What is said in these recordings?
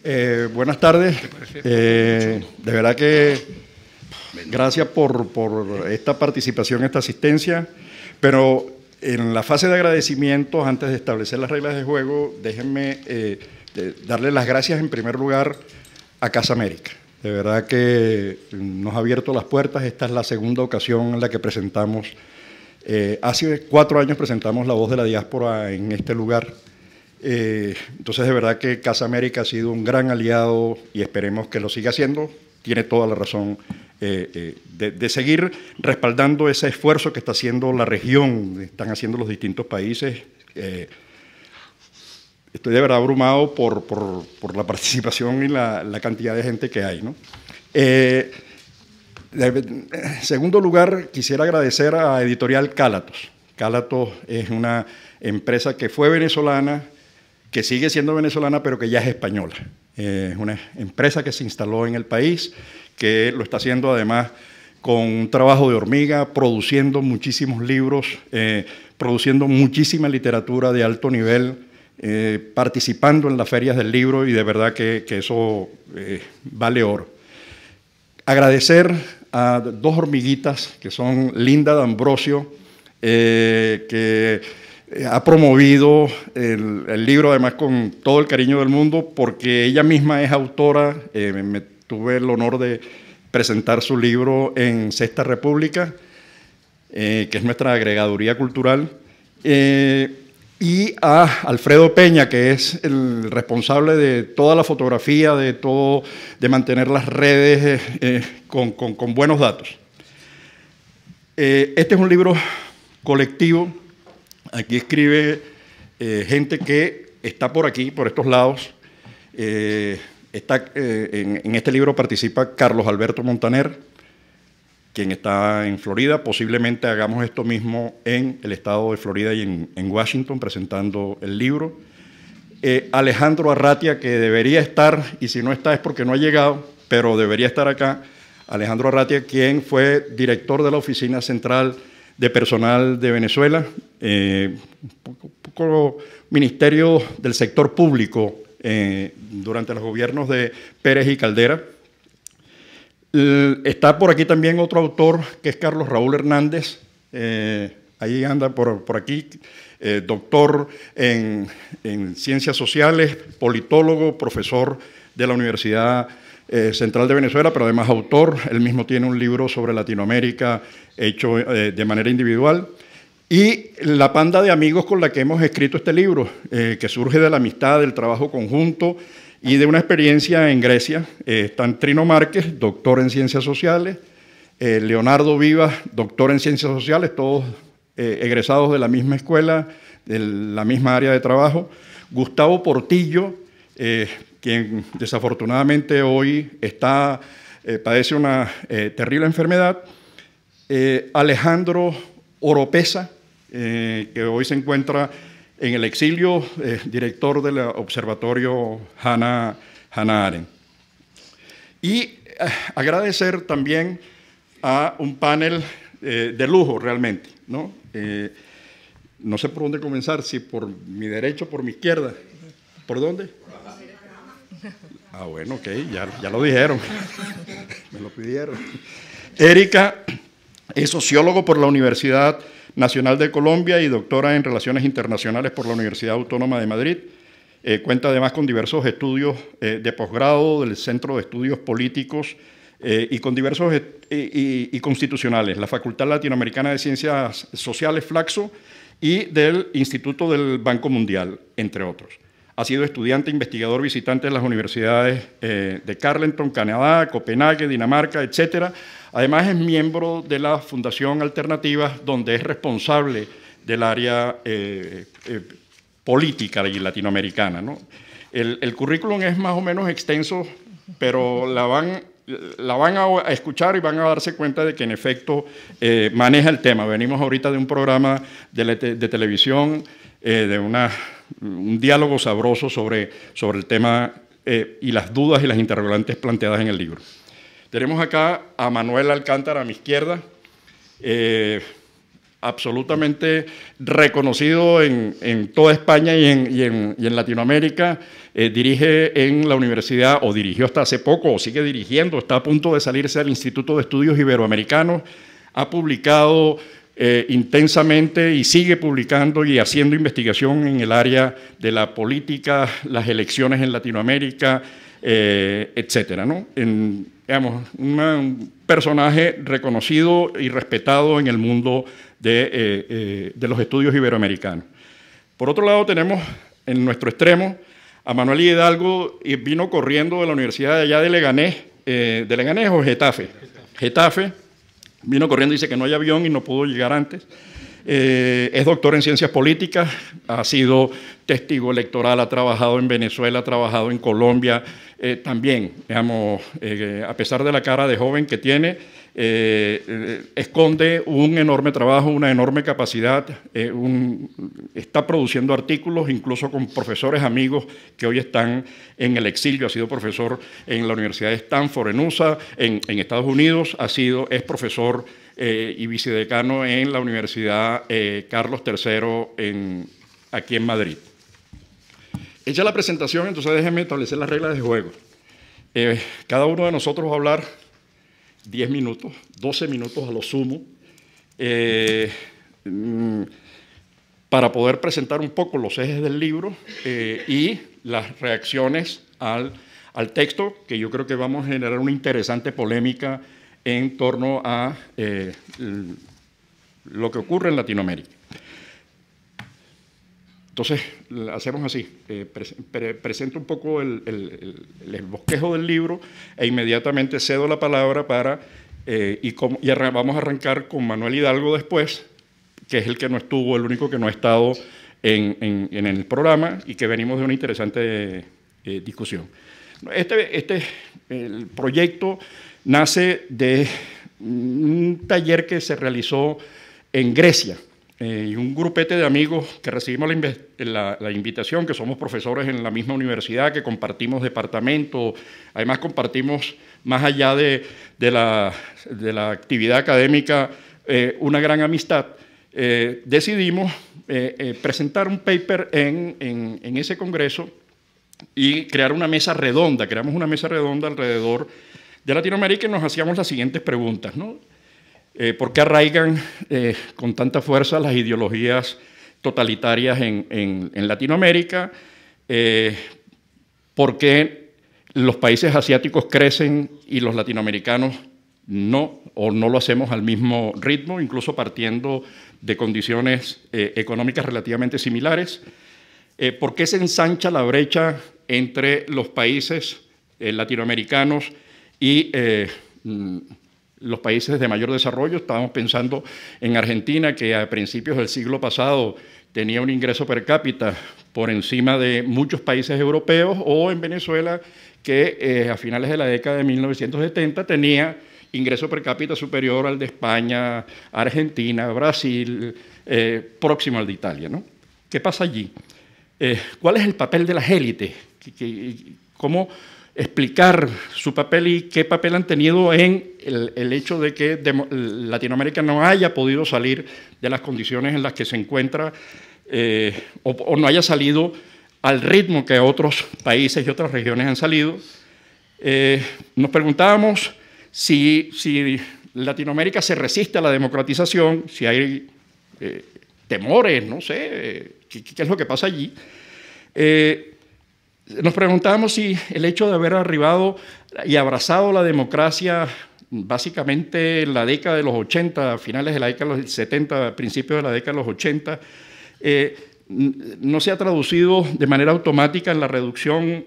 Buenas tardes. De verdad que gracias por esta participación, esta asistencia, pero en la fase de agradecimientos, antes de establecer las reglas de juego, déjenme darle las gracias en primer lugar a Casa América. De verdad que nos ha abierto las puertas. Esta es la segunda ocasión en la que presentamos. Hace 4 años presentamos La Voz de la Diáspora en este lugar. Entonces, de verdad que Casa América ha sido un gran aliado y esperemos que lo siga haciendo. Tiene toda la razón de seguir respaldando ese esfuerzo que está haciendo la región, están haciendo los distintos países. Estoy de verdad abrumado por la participación y la cantidad de gente que hay, ¿no? En segundo lugar, quisiera agradecer a Editorial Cálatos. Cálatos es una empresa que fue venezolana, que sigue siendo venezolana, pero que ya es española. Es una empresa que se instaló en el país, que lo está haciendo además con un trabajo de hormiga, produciendo muchísimos libros, produciendo muchísima literatura de alto nivel, participando en las ferias del libro, y de verdad que eso vale oro. Agradecer a 2 hormiguitas, que son Linda D'Ambrosio, que ha promovido el libro además con todo el cariño del mundo, porque ella misma es autora. Me tuve el honor de presentar su libro en Sexta República, que es nuestra agregaduría cultural, y a Alfredo Peña, que es el responsable de toda la fotografía, de mantener las redes con buenos datos. Este es un libro colectivo. Aquí escribe gente que está por aquí, por estos lados. En este libro participa Carlos Alberto Montaner, quien está en Florida. Posiblemente hagamos esto mismo en el estado de Florida y en Washington, presentando el libro. Alejandro Arratia, que debería estar, y si no está es porque no ha llegado, pero debería estar acá. Alejandro Arratia, quien fue director de la Oficina Central de Personal de Venezuela, un poco ministerio del sector público durante los gobiernos de Pérez y Caldera. Está por aquí también otro autor, que es Carlos Raúl Hernández, ahí anda por aquí, doctor en Ciencias Sociales, politólogo, profesor de la Universidad Central de Venezuela, pero además autor. Él mismo tiene un libro sobre Latinoamérica hecho de manera individual. Y la panda de amigos con la que hemos escrito este libro, que surge de la amistad, del trabajo conjunto y de una experiencia en Grecia. Están Trino Márquez, doctor en Ciencias Sociales, Leonardo Vivas, doctor en Ciencias Sociales, todos egresados de la misma escuela, de la misma área de trabajo. Gustavo Portillo, quien desafortunadamente hoy padece una terrible enfermedad. Alejandro Oropesa, que hoy se encuentra en el exilio, director del observatorio Hannah Arendt. Y agradecer también a un panel de lujo realmente, ¿no? No sé por dónde comenzar, si por mi derecha o por mi izquierda. ¿Por dónde? Ah, bueno, ok, ya lo dijeron, me lo pidieron. Erika es sociólogo por la Universidad Nacional de Colombia y doctora en Relaciones Internacionales por la Universidad Autónoma de Madrid. Cuenta además con diversos estudios de posgrado del Centro de Estudios Políticos y con diversos y constitucionales, la Facultad Latinoamericana de Ciencias Sociales, Flaxo, y del Instituto del Banco Mundial, entre otros. Ha sido estudiante e investigador visitante de las universidades de Carleton, Canadá, Copenhague, Dinamarca, etc. Además, es miembro de la Fundación Alternativas, donde es responsable del área política y latinoamericana, ¿no? El currículum es más o menos extenso, pero la van a escuchar y van a darse cuenta de que en efecto maneja el tema. Venimos ahorita de un programa de televisión, de un diálogo sabroso sobre el tema y las dudas y las interrogantes planteadas en el libro. Tenemos acá a Manuel Alcántara a mi izquierda, absolutamente reconocido en toda España y en Latinoamérica. Dirige en la universidad, o dirigió hasta hace poco, o sigue dirigiendo, está a punto de salirse del Instituto de Estudios Iberoamericanos. Ha publicado intensamente y sigue publicando y haciendo investigación en el área de la política, las elecciones en Latinoamérica, etcétera, ¿no? Digamos, un personaje reconocido y respetado en el mundo de los estudios iberoamericanos. Por otro lado, tenemos en nuestro extremo a Manuel Hidalgo, y vino corriendo de la Universidad de allá de Leganés o Getafe. Getafe, vino corriendo, dice que no hay avión y no pudo llegar antes. Es doctor en ciencias políticas, ha sido testigo electoral, ha trabajado en Venezuela, ha trabajado en Colombia, también, digamos, a pesar de la cara de joven que tiene, esconde un enorme trabajo, una enorme capacidad, está produciendo artículos, incluso con profesores amigos que hoy están en el exilio. Ha sido profesor en la Universidad de Stanford, en USA, en Estados Unidos, es profesor y vicedecano en la Universidad Carlos III aquí en Madrid. Hecha la presentación, entonces déjenme establecer las reglas de juego. Cada uno de nosotros va a hablar 10 minutos, 12 minutos a lo sumo, para poder presentar un poco los ejes del libro y las reacciones al texto, que yo creo que vamos a generar una interesante polémica en torno a lo que ocurre en Latinoamérica. Entonces, hacemos así, presento un poco el bosquejo del libro e inmediatamente cedo la palabra vamos a arrancar con Manuel Hidalgo después, que es el único que no ha estado en el programa y que venimos de una interesante discusión. El proyecto nace de un taller que se realizó en Grecia, y un grupete de amigos que recibimos la invitación, que somos profesores en la misma universidad, que compartimos departamento, además compartimos, más allá de la actividad académica, una gran amistad. Decidimos presentar un paper en ese congreso y crear una mesa redonda. Creamos una mesa redonda alrededor de Latinoamérica y nos hacíamos las siguientes preguntas, ¿no? ¿Por qué arraigan con tanta fuerza las ideologías totalitarias en Latinoamérica? ¿Por qué los países asiáticos crecen y los latinoamericanos no, o no lo hacemos al mismo ritmo, incluso partiendo de condiciones económicas relativamente similares? ¿Por qué se ensancha la brecha entre los países latinoamericanos y los países de mayor desarrollo? Estábamos pensando en Argentina, que a principios del siglo pasado tenía un ingreso per cápita por encima de muchos países europeos, o en Venezuela, que a finales de la década de 1970 tenía ingreso per cápita superior al de España, Argentina, Brasil, próximo al de Italia, ¿no? ¿Qué pasa allí? ¿Cuál es el papel de las élites? ¿Cómo explicar su papel y qué papel han tenido en el hecho de que Latinoamérica no haya podido salir de las condiciones en las que se encuentra, o no haya salido al ritmo que otros países y otras regiones han salido? Nos preguntábamos si Latinoamérica se resiste a la democratización, si hay temores, no sé, ¿qué es lo que pasa allí? Nos preguntábamos si el hecho de haber arribado y abrazado la democracia básicamente en la década de los 80, finales de la década de los 70, principios de la década de los 80, no se ha traducido de manera automática en la reducción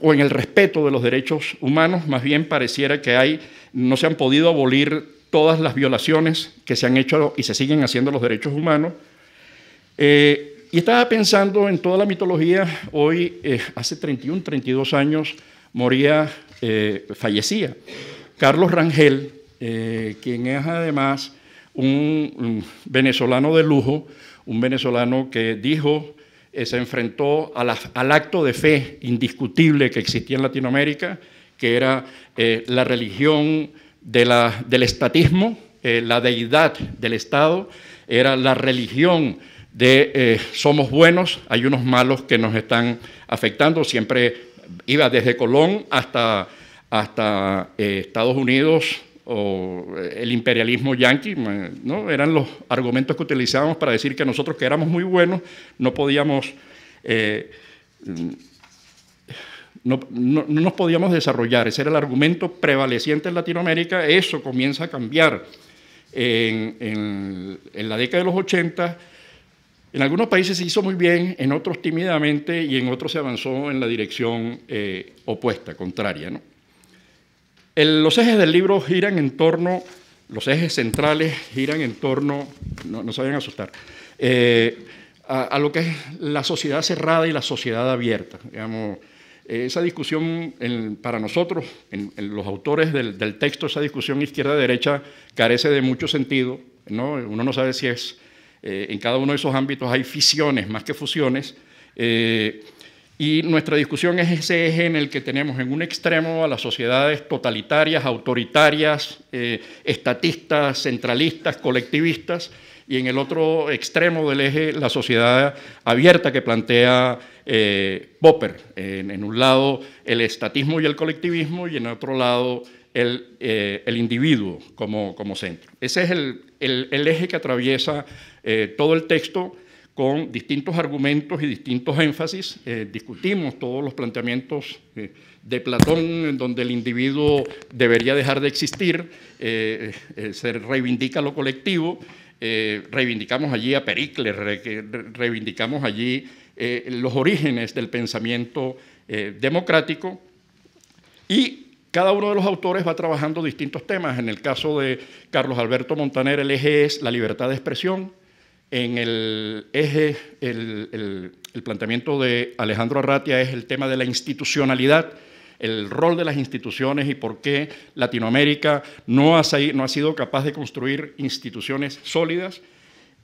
o en el respeto de los derechos humanos. Más bien pareciera que no se han podido abolir todas las violaciones que se han hecho y se siguen haciendo los derechos humanos. Y estaba pensando en toda la mitología. Hoy, hace 31, 32 años, fallecía Carlos Rangel, quien es además un venezolano de lujo, un venezolano que se enfrentó al acto de fe indiscutible que existía en Latinoamérica, que era la religión del estatismo, la deidad del Estado, era la religión de somos buenos, hay unos malos que nos están afectando. Siempre iba desde Colón hasta Estados Unidos o el imperialismo yanqui, ¿no? Eran los argumentos que utilizábamos para decir que nosotros, que éramos muy buenos, no podíamos, no nos podíamos desarrollar. Ese era el argumento prevaleciente en Latinoamérica. Eso comienza a cambiar en la década de los 80. En algunos países se hizo muy bien, en otros tímidamente, y en otros se avanzó en la dirección opuesta, contraria, ¿no? Los ejes del libro giran en torno, los ejes centrales giran en torno, no se vayan a asustar, a lo que es la sociedad cerrada y la sociedad abierta. Digamos, esa discusión, para nosotros, en los autores del texto, esa discusión izquierda-derecha carece de mucho sentido, ¿no? Uno no sabe si es, en cada uno de esos ámbitos hay fisiones más que fusiones, y nuestra discusión es ese eje en el que tenemos en un extremo a las sociedades totalitarias, autoritarias, estatistas, centralistas, colectivistas, y en el otro extremo del eje la sociedad abierta que plantea Popper. En un lado el estatismo y el colectivismo, y en otro lado el individuo como centro. Ese es el eje que atraviesa todo el texto, con distintos argumentos y distintos énfasis. Discutimos todos los planteamientos de Platón, en donde el individuo debería dejar de existir, se reivindica lo colectivo, reivindicamos allí a Pericles, reivindicamos allí los orígenes del pensamiento democrático, y cada uno de los autores va trabajando distintos temas. En el caso de Carlos Alberto Montaner, el eje es la libertad de expresión. En el eje, el planteamiento de Alejandro Arratia es el tema de la institucionalidad, el rol de las instituciones y por qué Latinoamérica no ha sido capaz de construir instituciones sólidas.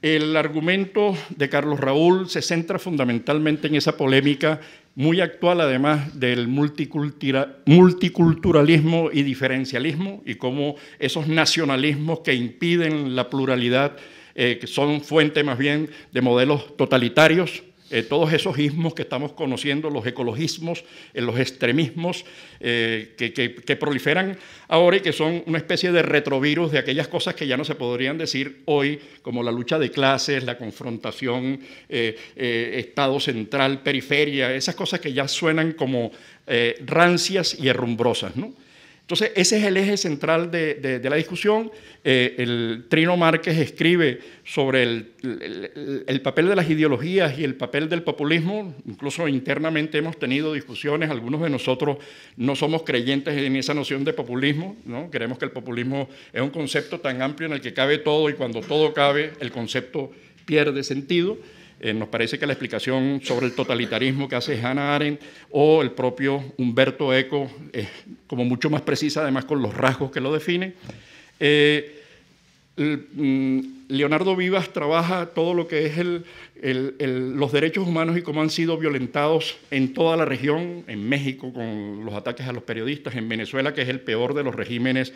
El argumento de Carlos Raúl se centra fundamentalmente en esa polémica muy actual, además del multiculturalismo y diferencialismo, y cómo esos nacionalismos que impiden la pluralidad, que son fuente más bien de modelos totalitarios, todos esos ismos que estamos conociendo, los ecologismos, los extremismos que proliferan ahora y que son una especie de retrovirus de aquellas cosas que ya no se podrían decir hoy, como la lucha de clases, la confrontación Estado central, periferia, esas cosas que ya suenan como rancias y herrumbrosas, ¿no? Entonces, ese es el eje central de la discusión. El Trino Márquez escribe sobre el papel de las ideologías y el papel del populismo. Incluso internamente hemos tenido discusiones. Algunos de nosotros no somos creyentes en esa noción de populismo, ¿no? Creemos que el populismo es un concepto tan amplio en el que cabe todo, y cuando todo cabe, el concepto pierde sentido. Nos parece que la explicación sobre el totalitarismo que hace Hannah Arendt o el propio Umberto Eco es como mucho más precisa, además con los rasgos que lo definen. Leonardo Vivas trabaja todo lo que es los derechos humanos y cómo han sido violentados en toda la región, en México con los ataques a los periodistas, en Venezuela, que es el peor de los regímenes,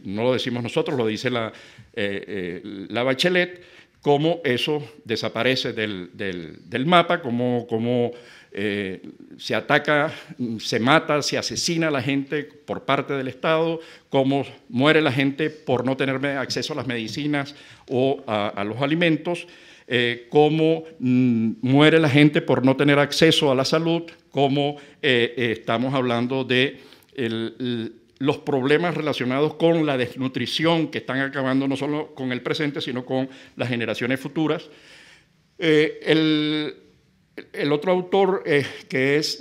no lo decimos nosotros, lo dice la Bachelet, cómo eso desaparece del mapa, cómo se ataca, se mata, se asesina a la gente por parte del Estado, cómo muere la gente por no tener acceso a las medicinas o a los alimentos, cómo muere la gente por no tener acceso a la salud, cómo estamos hablando de los problemas relacionados con la desnutrición que están acabando no solo con el presente, sino con las generaciones futuras. El otro autor, que es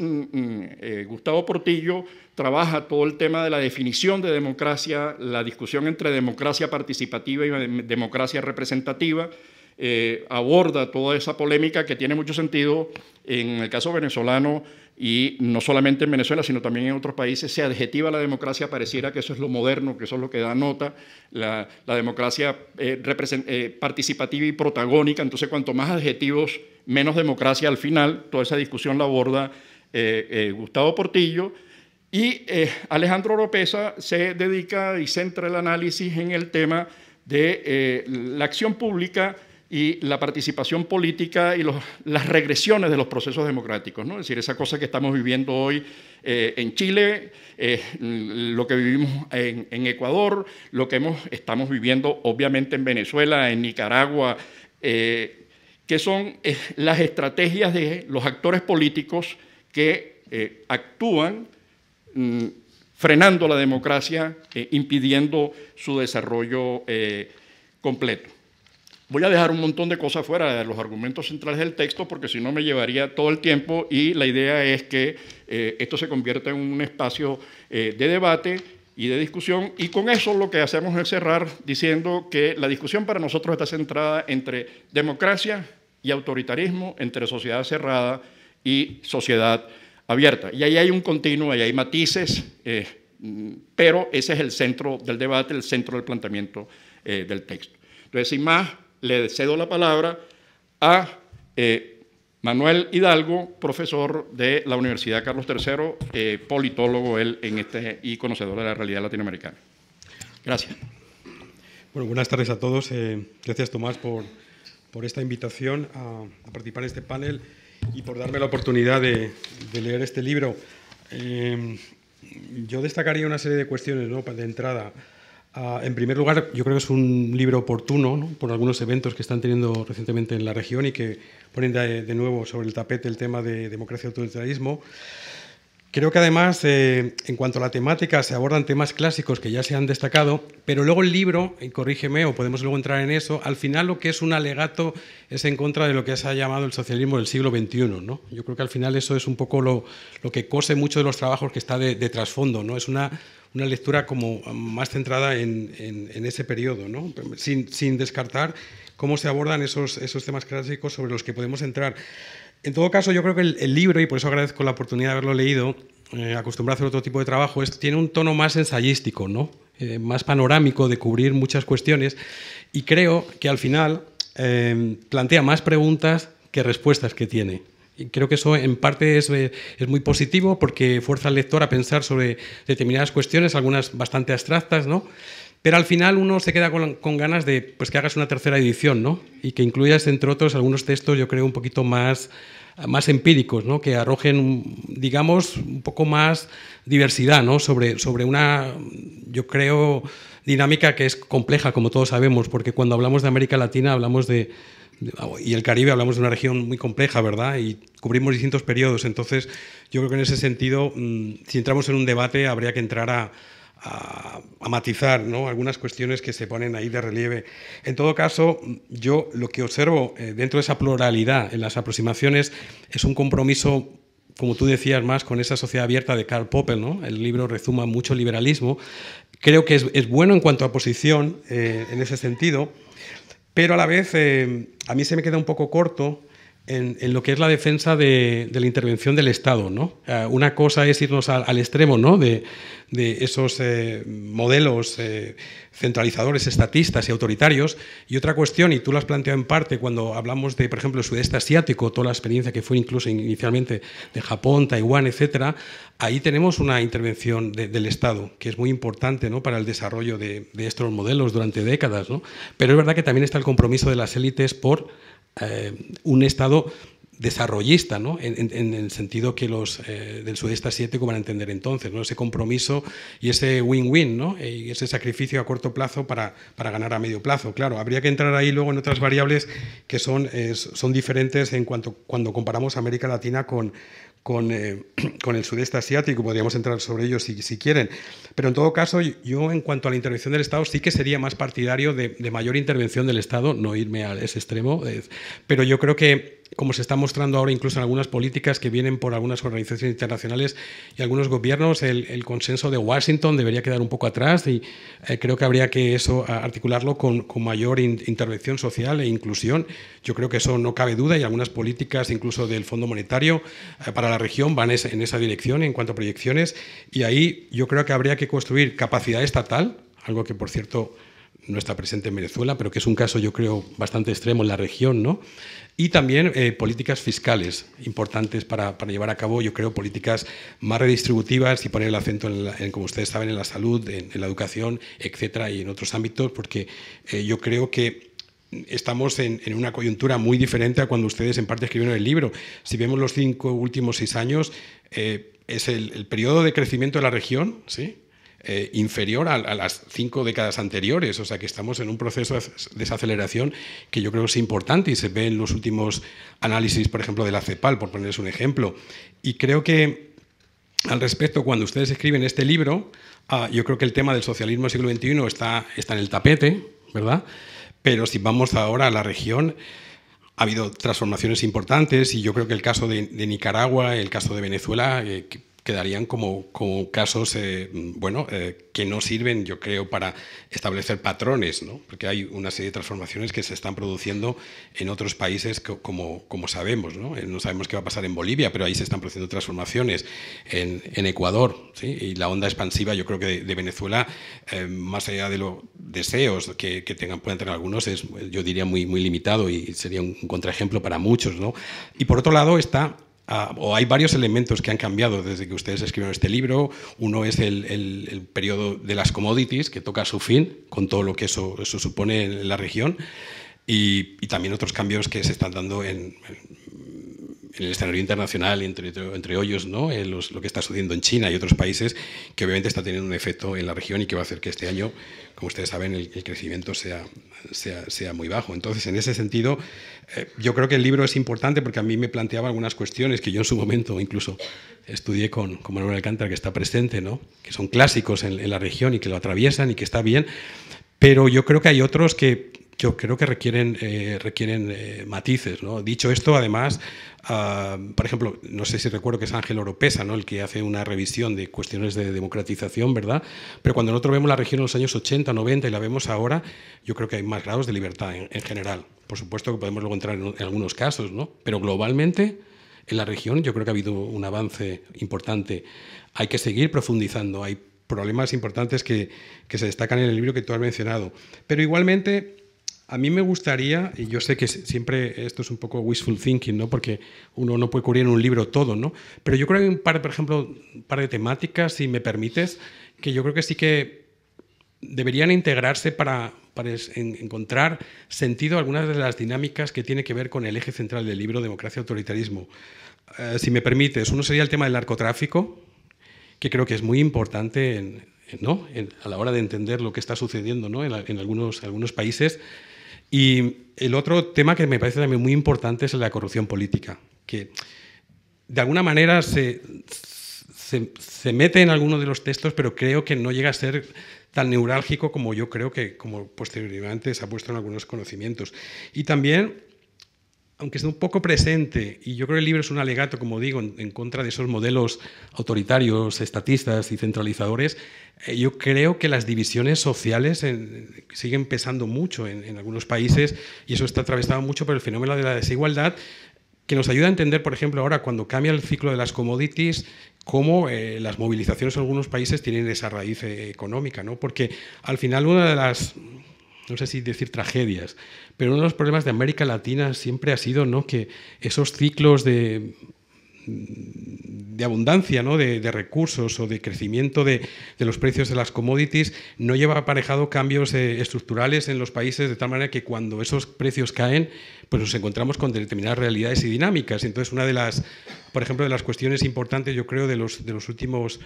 Gustavo Portillo, trabaja todo el tema de la definición de democracia, la discusión entre democracia participativa y democracia representativa, aborda toda esa polémica que tiene mucho sentido en el caso venezolano, y no solamente en Venezuela, sino también en otros países. Se adjetiva la democracia, pareciera que eso es lo moderno, que eso es lo que da nota, la democracia participativa y protagónica. Entonces, cuanto más adjetivos, menos democracia al final. Toda esa discusión la aborda Gustavo Portillo. Y Alejandro Oropesa se dedica y centra el análisis en el tema de la acción pública y la participación política y las regresiones de los procesos democráticos, ¿no? Es decir, esa cosa que estamos viviendo hoy en Chile, lo que vivimos en Ecuador, lo que estamos viviendo obviamente en Venezuela, en Nicaragua, que son las estrategias de los actores políticos que actúan frenando la democracia, impidiendo su desarrollo completo. Voy a dejar un montón de cosas fuera de los argumentos centrales del texto porque si no me llevaría todo el tiempo y la idea es que esto se convierta en un espacio de debate y de discusión y con eso lo que hacemos es cerrar diciendo que la discusión para nosotros está centrada entre democracia y autoritarismo, entre sociedad cerrada y sociedad abierta. Y ahí hay un continuo, ahí hay matices, pero ese es el centro del debate, el centro del planteamiento del texto. Entonces, sin más, le cedo la palabra a Manuel Hidalgo, profesor de la Universidad Carlos III, politólogo él y conocedor de la realidad latinoamericana. Gracias. Bueno, buenas tardes a todos. Gracias, Tomás, por esta invitación a participar en este panel y por darme la oportunidad de leer este libro. Yo destacaría una serie de cuestiones, ¿no?, de entrada. En primer lugar, yo creo que es un libro oportuno, ¿no?, por algunos eventos que están teniendo recientemente en la región y que ponen de nuevo sobre el tapete el tema de democracia y autoritarismo. Creo que además, en cuanto a la temática, se abordan temas clásicos que ya se han destacado, pero luego el libro, y corrígeme, o podemos luego entrar en eso, al final lo que es un alegato es en contra de lo que se ha llamado el socialismo del siglo XXI, ¿no? Yo creo que al final eso es un poco lo que cose mucho de los trabajos que está de trasfondo, ¿no? Es una lectura como más centrada en ese periodo, ¿no?, sin descartar cómo se abordan esos temas clásicos sobre los que podemos entrar. En todo caso, yo creo que el libro, y por eso agradezco la oportunidad de haberlo leído, acostumbrado a hacer otro tipo de trabajo, tiene un tono más ensayístico, ¿no?, más panorámico, de cubrir muchas cuestiones, y creo que al final plantea más preguntas que respuestas que tiene. Y creo que eso en parte es muy positivo porque fuerza al lector a pensar sobre determinadas cuestiones, algunas bastante abstractas, ¿no?, pero al final uno se queda con ganas de pues, que hagas una tercera edición, ¿no?, y que incluyas, entre otros, algunos textos, yo creo, un poquito más empíricos, ¿no?, que arrojen, digamos, un poco más diversidad, ¿no?, sobre una, yo creo, dinámica que es compleja, como todos sabemos, porque cuando hablamos de América Latina hablamos y el Caribe hablamos de una región muy compleja, ¿verdad?, y cubrimos distintos periodos. Entonces, yo creo que en ese sentido, si entramos en un debate, habría que entrar a matizar, ¿no?, algunas cuestiones que se ponen ahí de relieve. En todo caso, yo lo que observo dentro de esa pluralidad en las aproximaciones es un compromiso, como tú decías, más con esa sociedad abierta de Karl Popper, ¿no? El libro rezuma mucho liberalismo. Creo que es bueno en cuanto a posición en ese sentido, pero a la vez a mí se me queda un poco corto en lo que es la defensa de la intervención del Estado, ¿no? Una cosa es irnos al extremo, ¿no?, de esos modelos centralizadores, estatistas y autoritarios, y otra cuestión, y tú lo has planteado en parte cuando hablamos de, por ejemplo, el sudeste asiático, toda la experiencia que fue incluso inicialmente de Japón, Taiwán, etcétera, ahí tenemos una intervención del Estado que es muy importante, ¿no?, para el desarrollo de estos modelos durante décadas, ¿no? Pero es verdad que también está el compromiso de las élites por un Estado desarrollista, ¿no?, en el sentido que los del sudeste asiático van a entender entonces, ¿no?, ese compromiso y ese win-win, ¿no?, y ese sacrificio a corto plazo para ganar a medio plazo. Claro, habría que entrar ahí luego en otras variables que son diferentes cuando comparamos América Latina con el sudeste asiático. Podríamos entrar sobre ello si quieren. Pero en todo caso, yo en cuanto a la intervención del Estado sí que sería más partidario de mayor intervención del Estado, no irme a ese extremo, pero yo creo que, como se está mostrando ahora incluso en algunas políticas que vienen por algunas organizaciones internacionales y algunos gobiernos, el consenso de Washington debería quedar un poco atrás y creo que habría que articularlo con mayor intervención social e inclusión. Yo creo que eso no cabe duda y algunas políticas incluso del Fondo Monetario para la región van en esa dirección en cuanto a proyecciones, y ahí yo creo que habría que construir capacidad estatal, algo que por cierto no está presente en Venezuela, pero que es un caso, yo creo, bastante extremo en la región, ¿no? Y también políticas fiscales importantes para llevar a cabo, yo creo, políticas más redistributivas y poner el acento en, como ustedes saben, en la salud, en la educación, etcétera, y en otros ámbitos, porque yo creo que estamos en una coyuntura muy diferente a cuando ustedes en parte escribieron el libro. Si vemos los 5 últimos 6 años, es el periodo de crecimiento de la región, ¿sí?, inferior a las 5 décadas anteriores, o sea que estamos en un proceso de desaceleración que yo creo que es importante y se ve en los últimos análisis, por ejemplo, de la CEPAL, por ponerles un ejemplo. Y creo que al respecto, cuando ustedes escriben este libro, yo creo que el tema del socialismo del siglo XXI está en el tapete, ¿verdad? Pero si vamos ahora a la región, ha habido transformaciones importantes y yo creo que el caso de Nicaragua, el caso de Venezuela, quedarían como casos que no sirven, yo creo, para establecer patrones, ¿no? Porque hay una serie de transformaciones que se están produciendo en otros países como sabemos, ¿no? No sabemos qué va a pasar en Bolivia, pero ahí se están produciendo transformaciones en Ecuador, ¿sí? Y la onda expansiva, yo creo que de Venezuela, más allá de los deseos que puedan tener algunos, es, yo diría, muy limitado y sería un contraejemplo para muchos, ¿no? Y por otro lado o hay varios elementos que han cambiado desde que ustedes escribieron este libro. Uno es el periodo de las commodities, que toca su fin, con todo lo que eso supone en la región, y también otros cambios que se están dando en el escenario internacional, entre ellos, ¿no? Lo que está sucediendo en China y otros países, que obviamente está teniendo un efecto en la región y que va a hacer que este año, como ustedes saben, el crecimiento sea muy bajo. Entonces, en ese sentido, yo creo que el libro es importante porque a mí me planteaba algunas cuestiones que yo en su momento incluso estudié con Manuel Alcántara, que está presente, ¿no? Que son clásicos en la región y que lo atraviesan y que está bien, pero yo creo que hay otros que yo creo que requieren matices, ¿no? Dicho esto, además, por ejemplo, no sé si recuerdo que es Ángel Oropesa, ¿no?, el que hace una revisión de cuestiones de democratización, ¿verdad? Pero cuando nosotros vemos la región en los años 80, 90 y la vemos ahora, yo creo que hay más grados de libertad en general. Por supuesto que podemos luego entrar en algunos casos, ¿no? Pero globalmente, en la región, yo creo que ha habido un avance importante. Hay que seguir profundizando, hay problemas importantes que se destacan en el libro que tú has mencionado. Pero igualmente, a mí me gustaría, y yo sé que siempre esto es un poco wishful thinking, ¿no?, porque uno no puede cubrir en un libro todo, ¿no? Pero yo creo que hay por ejemplo, un par de temáticas, si me permites, que yo creo que sí que deberían integrarse para encontrar sentido a algunas de las dinámicas que tiene que ver con el eje central del libro, democracia y autoritarismo. Si me permites, uno sería el tema del narcotráfico, que creo que es muy importante a la hora de entender lo que está sucediendo, ¿no?, en algunos países. Y el otro tema que me parece también muy importante es la corrupción política, que de alguna manera se mete en alguno de los textos, pero creo que no llega a ser tan neurálgico como yo creo que, como posteriormente se ha puesto en algunos conocimientos. Y también, aunque esté un poco presente, y yo creo que el libro es un alegato, como digo, en contra de esos modelos autoritarios, estatistas y centralizadores, yo creo que las divisiones sociales siguen pesando mucho en algunos países, y eso está atravesado mucho por el fenómeno de la desigualdad, que nos ayuda a entender, por ejemplo, ahora cuando cambia el ciclo de las commodities, cómo las movilizaciones en algunos países tienen esa raíz económica, ¿no? Porque al final una de las, no sé si decir tragedias, pero uno de los problemas de América Latina siempre ha sido, ¿no?, que esos ciclos de abundancia, ¿no?, de recursos o de crecimiento de los precios de las commodities no lleva aparejado cambios estructurales en los países, de tal manera que cuando esos precios caen, pues nos encontramos con determinadas realidades y dinámicas. Entonces, una de las, por ejemplo, de las cuestiones importantes, yo creo, de los últimos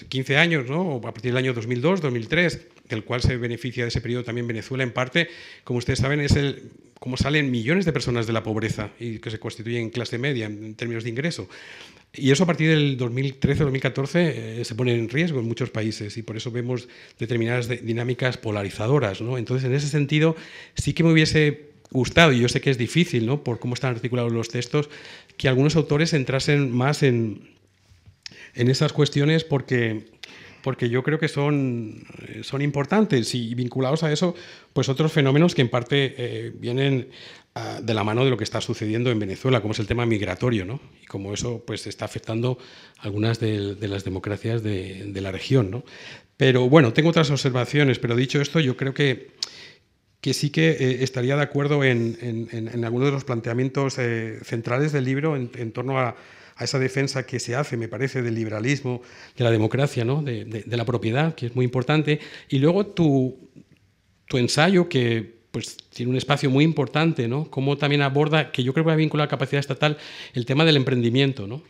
15 años, ¿no?, o a partir del año 2002, 2003, del cual se beneficia de ese periodo también Venezuela, en parte, como ustedes saben, es cómo salen millones de personas de la pobreza y que se constituyen clase media en términos de ingreso. Y eso a partir del 2013-2014 se pone en riesgo en muchos países y por eso vemos determinadas dinámicas polarizadoras, ¿no? Entonces, en ese sentido, sí que me hubiese gustado, y yo sé que es difícil, ¿no?, por cómo están articulados los textos, que algunos autores entrasen más en esas cuestiones, porque porque yo creo que son importantes, y vinculados a eso, pues otros fenómenos que en parte vienen de la mano de lo que está sucediendo en Venezuela, como es el tema migratorio, ¿no? Y cómo eso pues está afectando algunas de las democracias de la región, ¿no? Pero bueno, tengo otras observaciones, pero dicho esto, yo creo que sí que estaría de acuerdo en algunos de los planteamientos centrales del libro en torno a esa defensa que se hace, me parece, del liberalismo, de la democracia, ¿no? de la propiedad, que es muy importante. Y luego tu ensayo, que pues tiene un espacio muy importante, ¿no? Cómo también aborda, que yo creo que va a vincular a la capacidad estatal, el tema del emprendimiento, ¿no?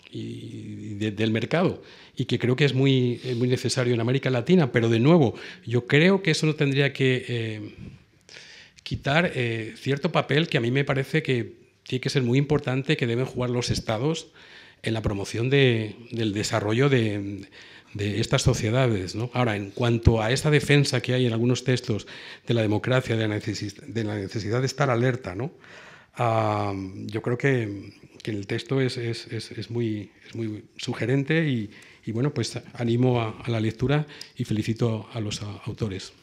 Y del mercado, y que creo que es muy necesario en América Latina, pero de nuevo, yo creo que eso no tendría que quitar cierto papel que a mí me parece que tiene que ser muy importante, que deben jugar los estados en la promoción del desarrollo de estas sociedades, ¿no? Ahora, en cuanto a esta defensa que hay en algunos textos de la democracia, de la necesidad de estar alerta, ¿no? Yo creo que el texto es muy sugerente y bueno, pues animo a la lectura y felicito a los autores.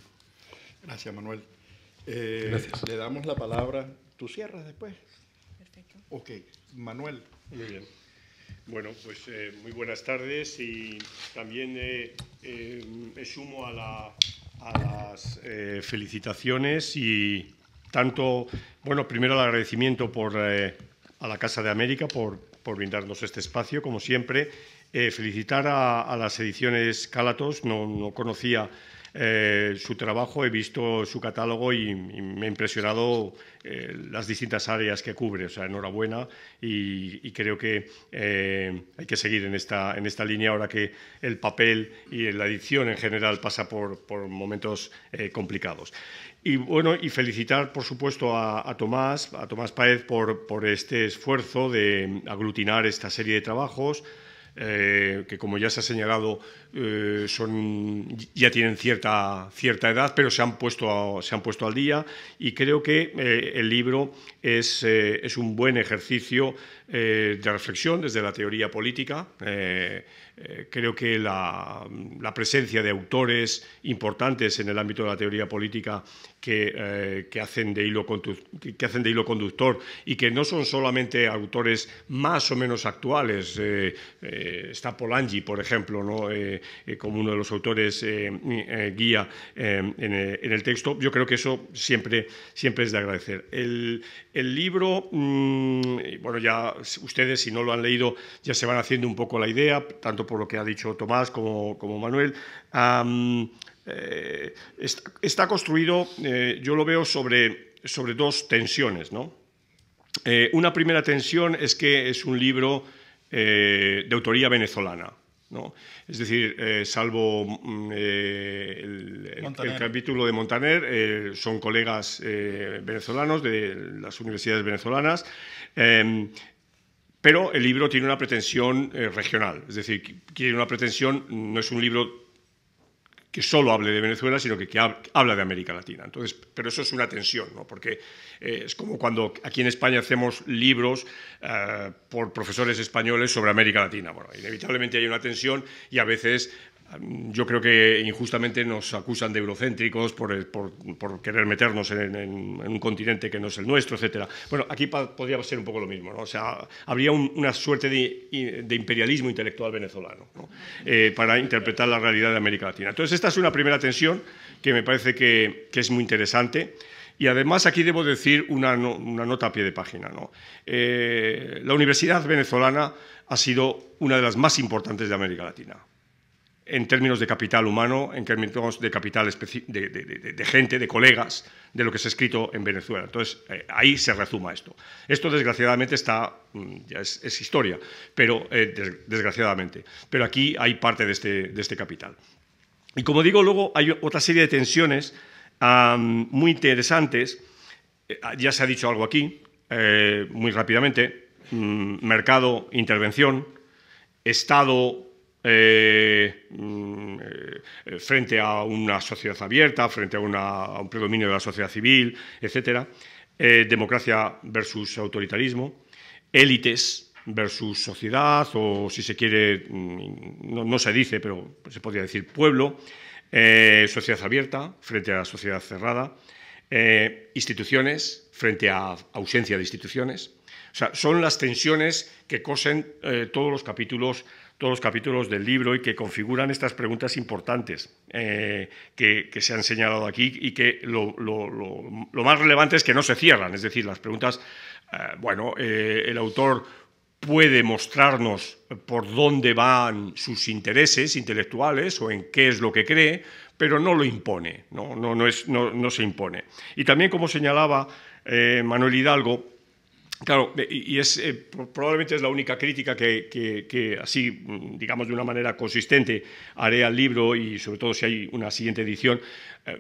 Gracias, Manuel. Gracias. Le damos la palabra. ¿Tú cierras después? Perfecto. Ok, Manuel. Muy bien. Bueno, pues muy buenas tardes, y también me sumo a las felicitaciones, y tanto, bueno, primero el agradecimiento a la Casa de América por brindarnos este espacio, como siempre. Felicitar a las ediciones Cálatos. No conocía su trabajo, he visto su catálogo y me ha impresionado las distintas áreas que cubre. O sea, enhorabuena, y creo que hay que seguir en esta línea ahora que el papel y la edición en general pasa por momentos complicados. Y bueno, y felicitar, por supuesto, a Tomás Páez por este esfuerzo de aglutinar esta serie de trabajos, que, como ya se ha señalado, ya tienen cierta edad, pero se han puesto al día, y creo que el libro es un buen ejercicio de reflexión desde la teoría política. Creo que la presencia de autores importantes en el ámbito de la teoría política que hacen de hilo conductor, y que no son solamente autores más o menos actuales. Está Polanyi, por ejemplo, ¿no? Como uno de los autores guía en el texto. Yo creo que eso siempre es de agradecer. El libro, bueno, ya ustedes, si no lo han leído, ya se van haciendo un poco la idea, tanto por lo que ha dicho Tomás como Manuel. Está construido, yo lo veo sobre dos tensiones, ¿no? Una primera tensión es que es un libro de autoría venezolana, ¿no? Es decir, salvo el capítulo de Montaner, son colegas venezolanos de las universidades venezolanas, pero el libro tiene una pretensión regional. Es decir, tiene una pretensión, no es un libro que solo hable de Venezuela, sino que habla de América Latina. Entonces, pero eso es una tensión, ¿no? Porque es como cuando aquí en España hacemos libros por profesores españoles sobre América Latina. Bueno, inevitablemente hay una tensión, y a veces yo creo que injustamente nos acusan de eurocéntricos por querer meternos en un continente que no es el nuestro, etcétera. Bueno, aquí podría ser un poco lo mismo, ¿no? O sea, habría una suerte de imperialismo intelectual venezolano, ¿no? Para interpretar la realidad de América Latina. Entonces, esta es una primera tensión que me parece que es muy interesante. Y además aquí debo decir una nota a pie de página, ¿no? La Universidad Venezolana ha sido una de las más importantes de América Latina, en términos de capital humano, en términos de capital de gente, de colegas, de lo que se ha escrito en Venezuela. Entonces, ahí se rezuma esto. Esto, desgraciadamente, ya es historia, pero desgraciadamente. Pero aquí hay parte de este capital. Y como digo, luego hay otra serie de tensiones muy interesantes. Ya se ha dicho algo aquí, muy rápidamente. Mercado, intervención, Estado, frente a una sociedad abierta, frente a un predominio de la sociedad civil, etcétera. Democracia versus autoritarismo, élites, versus sociedad, o si se quiere, no se dice, pero se podría decir pueblo, sociedad abierta frente a la sociedad cerrada, instituciones frente a ausencia de instituciones. O sea, son las tensiones que cosen todos los capítulos del libro y que configuran estas preguntas importantes que se han señalado aquí, y que lo más relevante es que no se cierran. Es decir, las preguntas, el autor puede mostrarnos por dónde van sus intereses intelectuales o en qué es lo que cree, pero no lo impone, no se impone. Y también, como señalaba Manuel Hidalgo, claro, y probablemente es la única crítica que así, digamos, de una manera consistente haré al libro, y sobre todo si hay una siguiente edición,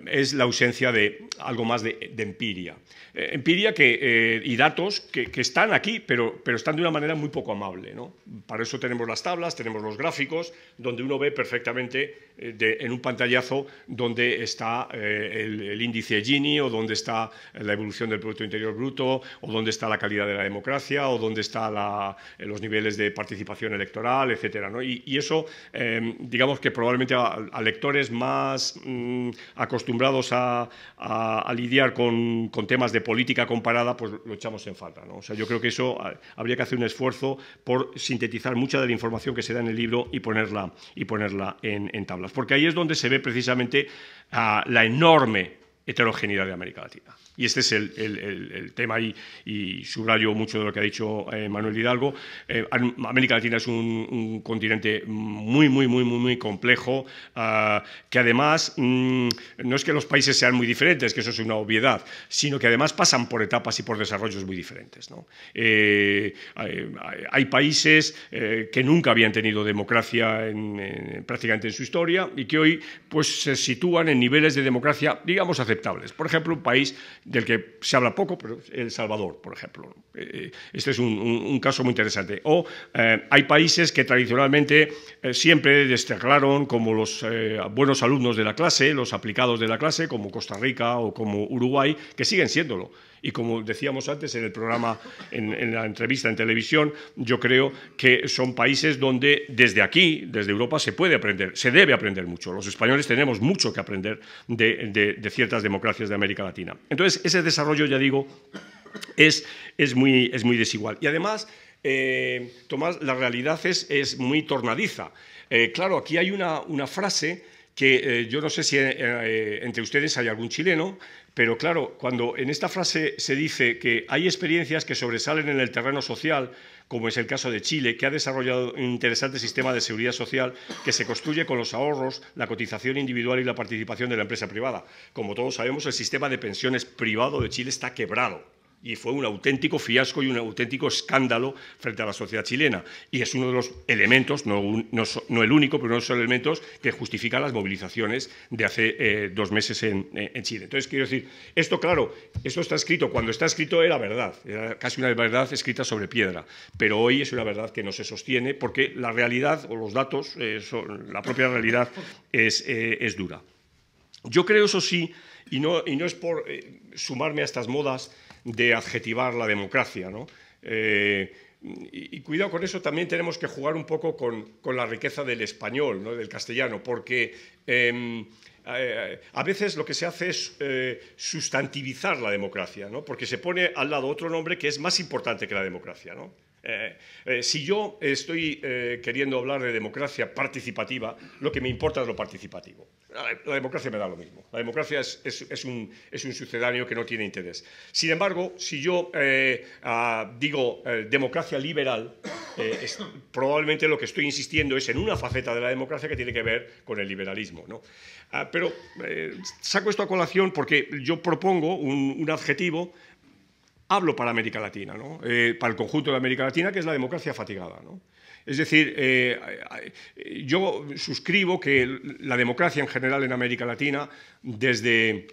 es la ausencia de algo más de empiria. Empiria y datos que están aquí, pero están de una manera muy poco amable, ¿no? Para eso tenemos las tablas, tenemos los gráficos, donde uno ve perfectamente en un pantallazo dónde está el índice Gini, o dónde está la evolución del Producto Interior Bruto, o dónde está la calidad de la democracia, o dónde están los niveles de participación electoral, etcétera, ¿no? Y eso, digamos que probablemente a lectores más acostumbrados a lidiar con temas de política comparada, pues lo echamos en falta, ¿no? O sea, yo creo que eso habría que hacer un esfuerzo por sintetizar mucha de la información que se da en el libro y ponerla en tablas, porque ahí es donde se ve precisamente la enorme heterogeneidad de América Latina. Y este es el tema, y subrayo mucho de lo que ha dicho Manuel Hidalgo. América Latina es un continente muy complejo, que además no es que los países sean muy diferentes, que eso es una obviedad, sino que además pasan por etapas y por desarrollos muy diferentes, ¿no? Hay países que nunca habían tenido democracia prácticamente en su historia, y que hoy pues se sitúan en niveles de democracia, digamos, aceptables. Por ejemplo, un país del que se habla poco, pero El Salvador, por ejemplo. Este es un caso muy interesante. O hay países que tradicionalmente siempre destacaron como los buenos alumnos de la clase, los aplicados de la clase, como Costa Rica o como Uruguay, que siguen siéndolo. Y como decíamos antes en el programa, en la entrevista en televisión, yo creo que son países donde desde aquí, desde Europa, se puede aprender, se debe aprender mucho. Los españoles tenemos mucho que aprender de ciertas democracias de América Latina. Entonces, ese desarrollo, ya digo, es muy desigual. Y además, Tomás, la realidad es muy tornadiza. Claro, aquí hay una frase que yo no sé si entre ustedes hay algún chileno, pero claro, cuando en esta frase se dice que hay experiencias que sobresalen en el terreno social, como es el caso de Chile, que ha desarrollado un interesante sistema de seguridad social que se construye con los ahorros, la cotización individual y la participación de la empresa privada. Como todos sabemos, el sistema de pensiones privado de Chile está quebrado. Y fue un auténtico fiasco y un auténtico escándalo frente a la sociedad chilena. Y es uno de los elementos, no el único, pero uno de los elementos que justifica las movilizaciones de hace 2 meses en Chile. Entonces, quiero decir, esto, claro, esto está escrito, cuando está escrito era verdad, era casi una verdad escrita sobre piedra, pero hoy es una verdad que no se sostiene porque la realidad o los datos, la propia realidad es dura. Yo creo, eso sí, y no es por sumarme a estas modas de adjetivar la democracia, ¿no? Y cuidado con eso, también tenemos que jugar un poco con la riqueza del español, ¿no? Del castellano, porque a veces lo que se hace es sustantivizar la democracia, ¿no? Porque se pone al lado otro nombre que es más importante que la democracia, ¿no? Si yo estoy queriendo hablar de democracia participativa, lo que me importa es lo participativo. La democracia me da lo mismo. La democracia es un sucedáneo que no tiene interés. Sin embargo, si yo digo democracia liberal, probablemente lo que estoy insistiendo es en una faceta de la democracia que tiene que ver con el liberalismo, ¿no? Pero saco esto a colación porque yo propongo un adjetivo. Hablo para América Latina, ¿no? Para el conjunto de América Latina, que es la democracia fatigada, ¿no? Es decir, yo suscribo que la democracia en general en América Latina, desde,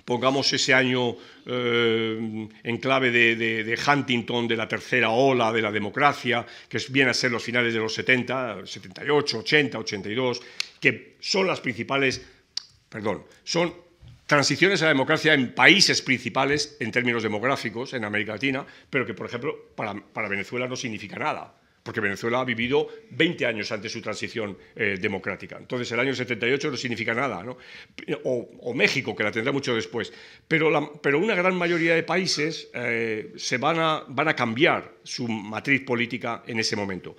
pongamos ese año en clave de Huntington, de la tercera ola de la democracia, que viene a ser los finales de los 70, 78, 80, 82, que son las principales, son transiciones a la democracia en países principales en términos demográficos en América Latina, pero que, por ejemplo, para Venezuela no significa nada, porque Venezuela ha vivido 20 años antes de su transición democrática. Entonces, el año 78 no significa nada, ¿no? O México, que la tendrá mucho después. Pero una gran mayoría de países van a cambiar su matriz política en ese momento.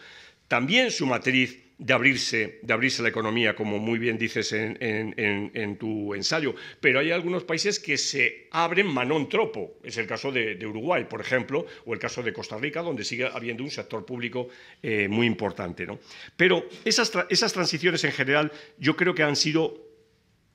También su matriz de abrirse la economía, como muy bien dices en tu ensayo, pero hay algunos países que se abren manon tropo. Es el caso de Uruguay, por ejemplo, o el caso de Costa Rica, donde sigue habiendo un sector público muy importante, ¿no? Pero esas transiciones en general yo creo que han sido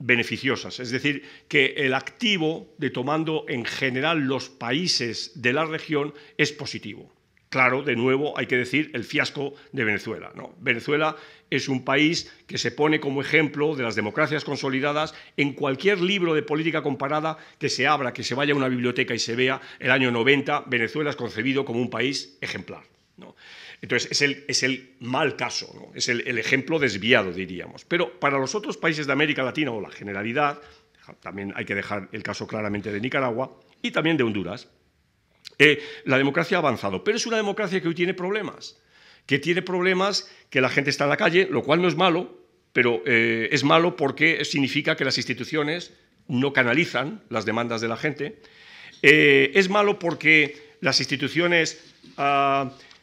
beneficiosas, es decir, que el activo de tomando en general los países de la región es positivo. Claro, de nuevo hay que decir el fiasco de Venezuela, ¿no? Venezuela es un país que se pone como ejemplo de las democracias consolidadas en cualquier libro de política comparada que se abra, que se vaya a una biblioteca y se vea el año 90, Venezuela es concebido como un país ejemplar, ¿no? Entonces es el mal caso, ¿no? Es el ejemplo desviado, diríamos. Pero para los otros países de América Latina, o la generalidad, también hay que dejar el caso claramente de Nicaragua y también de Honduras, la democracia ha avanzado, pero es una democracia que hoy tiene problemas, que la gente está en la calle, lo cual no es malo, pero es malo porque significa que las instituciones no canalizan las demandas de la gente, es malo porque las instituciones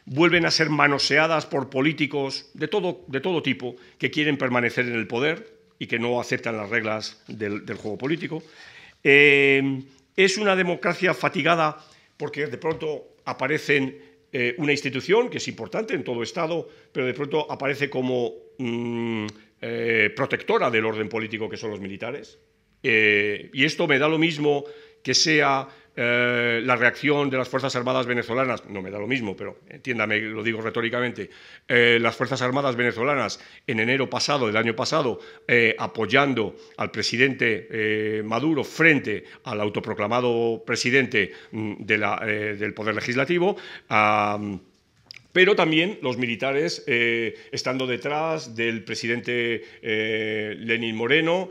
vuelven a ser manoseadas por políticos de todo tipo que quieren permanecer en el poder y que no aceptan las reglas del juego político. Es una democracia fatigada porque de pronto aparece una institución que es importante en todo Estado, pero de pronto aparece como protectora del orden político, que son los militares. Y esto me da lo mismo que sea la reacción de las Fuerzas Armadas venezolanas, no me da lo mismo, pero entiéndame, lo digo retóricamente, las Fuerzas Armadas venezolanas en enero pasado, del año pasado, apoyando al presidente Maduro frente al autoproclamado presidente del Poder Legislativo, pero también los militares estando detrás del presidente Lenín Moreno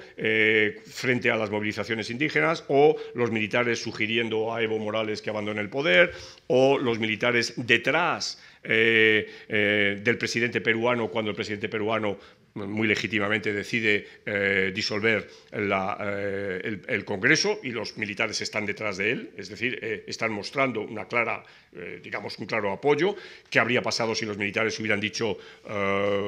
frente a las movilizaciones indígenas, o los militares sugiriendo a Evo Morales que abandone el poder, o los militares detrás del presidente peruano cuando el presidente peruano muy legítimamente decide disolver el Congreso y los militares están detrás de él, es decir, están mostrando un claro apoyo. ¿Qué habría pasado si los militares hubieran dicho,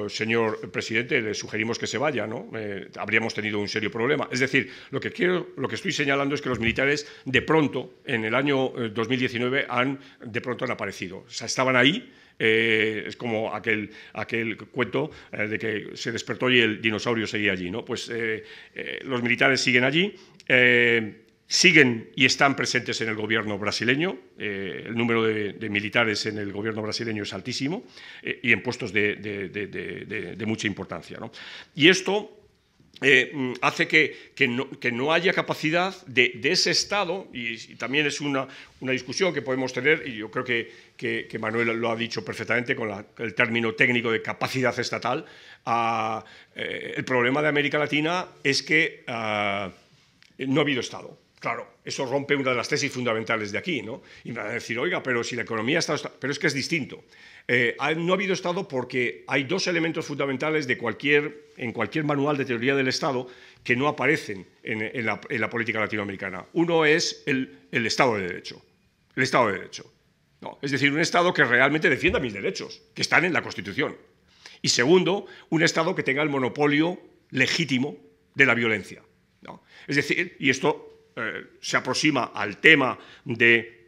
señor presidente, le sugerimos que se vaya, ¿no? Habríamos tenido un serio problema. Es decir, lo que estoy señalando es que los militares de pronto, en el año 2019, han aparecido. O sea, estaban ahí. Es como aquel cuento de que se despertó y el dinosaurio seguía allí, ¿no? Pues los militares siguen allí, siguen y están presentes en el gobierno brasileño. El número de militares en el gobierno brasileño es altísimo y en puestos de mucha importancia, ¿no? Y esto hace que no haya capacidad de ese Estado, y también es una discusión que podemos tener, y yo creo que Manuel lo ha dicho perfectamente con el término técnico de capacidad estatal. El problema de América Latina es que no ha habido Estado. Claro, eso rompe una de las tesis fundamentales de aquí, ¿no? Y me van a decir, oiga, pero si la economía está... Pero es que es distinto. No ha habido Estado porque hay dos elementos fundamentales en cualquier manual de teoría del Estado que no aparecen en la política latinoamericana. Uno es el Estado de Derecho. El Estado de Derecho. No, es decir, un Estado que realmente defienda mis derechos, que están en la Constitución. Y segundo, un Estado que tenga el monopolio legítimo de la violencia, ¿no? Es decir, y esto se aproxima al tema de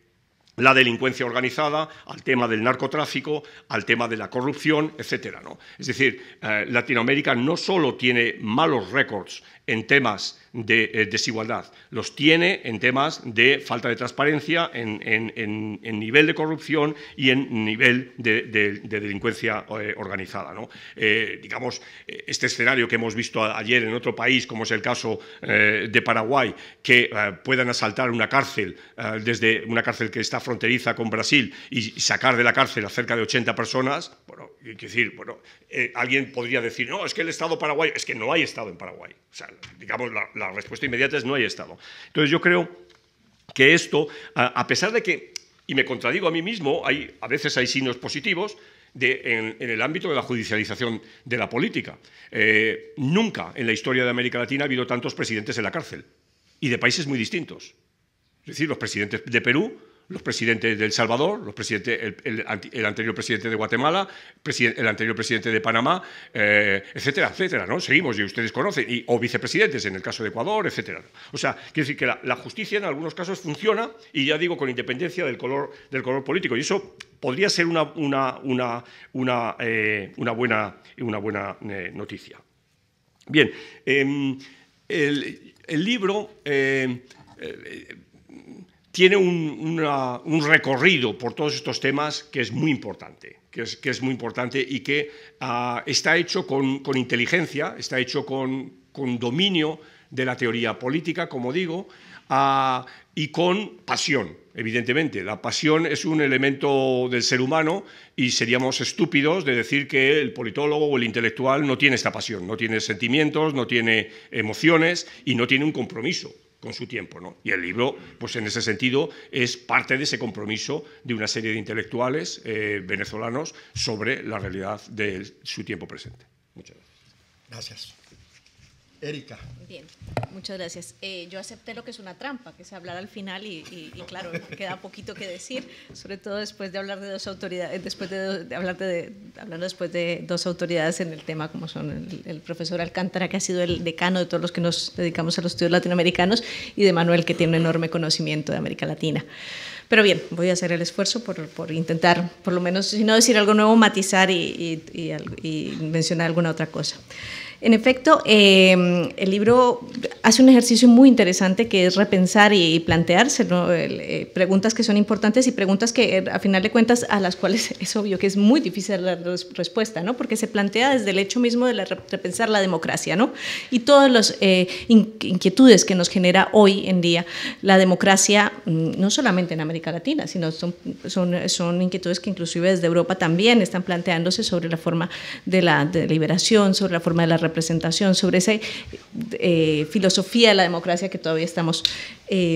la delincuencia organizada, al tema del narcotráfico, al tema de la corrupción, etcétera, ¿no? Es decir, Latinoamérica no solo tiene malos récords en temas de desigualdad, los tiene en temas de falta de transparencia, en nivel de corrupción y en nivel de delincuencia organizada, ¿no? Digamos, este escenario que hemos visto ayer en otro país, como es el caso de Paraguay, que puedan asaltar una cárcel, desde una cárcel que está fronteriza con Brasil y sacar de la cárcel a cerca de 80 personas, bueno, hay que decir, bueno, alguien podría decir, no, es que el Estado paraguayo, es que no hay Estado en Paraguay. O sea, digamos, la respuesta inmediata es no hay Estado. Entonces yo creo que esto, a pesar de que, y me contradigo a mí mismo, a veces hay signos positivos en el ámbito de la judicialización de la política. Nunca en la historia de América Latina ha habido tantos presidentes en la cárcel, y de países muy distintos. Es decir, los presidentes de Perú, los presidentes de El Salvador, el anterior presidente de Guatemala, el anterior presidente de Panamá, etcétera, etcétera, ¿no? Seguimos, y ustedes conocen, o vicepresidentes en el caso de Ecuador, etcétera. O sea, quiero decir que la justicia en algunos casos funciona, y ya digo, con independencia del color político, y eso podría ser una buena noticia. Bien, el libro tiene un recorrido por todos estos temas que es muy importante, y que está hecho con inteligencia, está hecho con dominio de la teoría política, como digo, y con pasión, evidentemente. La pasión es un elemento del ser humano y seríamos estúpidos de decir que el politólogo o el intelectual no tiene esta pasión, no tiene sentimientos, no tiene emociones y no tiene un compromiso con su tiempo, ¿no? Y el libro, pues en ese sentido, es parte de ese compromiso de una serie de intelectuales venezolanos sobre la realidad de su tiempo presente. Muchas gracias. Gracias. Erika. Bien, muchas gracias. Yo acepté lo que es una trampa, que es hablar al final y claro, queda poquito que decir, sobre todo después de hablar de dos autoridades, hablando después de dos autoridades en el tema, como son el profesor Alcántara, que ha sido el decano de todos los que nos dedicamos a los estudios latinoamericanos, y de Manuel, que tiene un enorme conocimiento de América Latina. Pero bien, voy a hacer el esfuerzo por intentar, por lo menos, si no decir algo nuevo, matizar y mencionar alguna otra cosa. En efecto, el libro hace un ejercicio muy interesante, que es repensar y plantearse, ¿no? Preguntas que son importantes y preguntas que, a final de cuentas, a las cuales es obvio que es muy difícil dar respuesta, ¿no? Porque se plantea desde el hecho mismo de repensar la democracia, ¿no? Y todas las inquietudes que nos genera hoy en día la democracia, no solamente en América Latina, sino son inquietudes que inclusive desde Europa también están planteándose sobre la forma de la deliberación, sobre la forma de la representación, sobre esa filosofía de la democracia que todavía estamos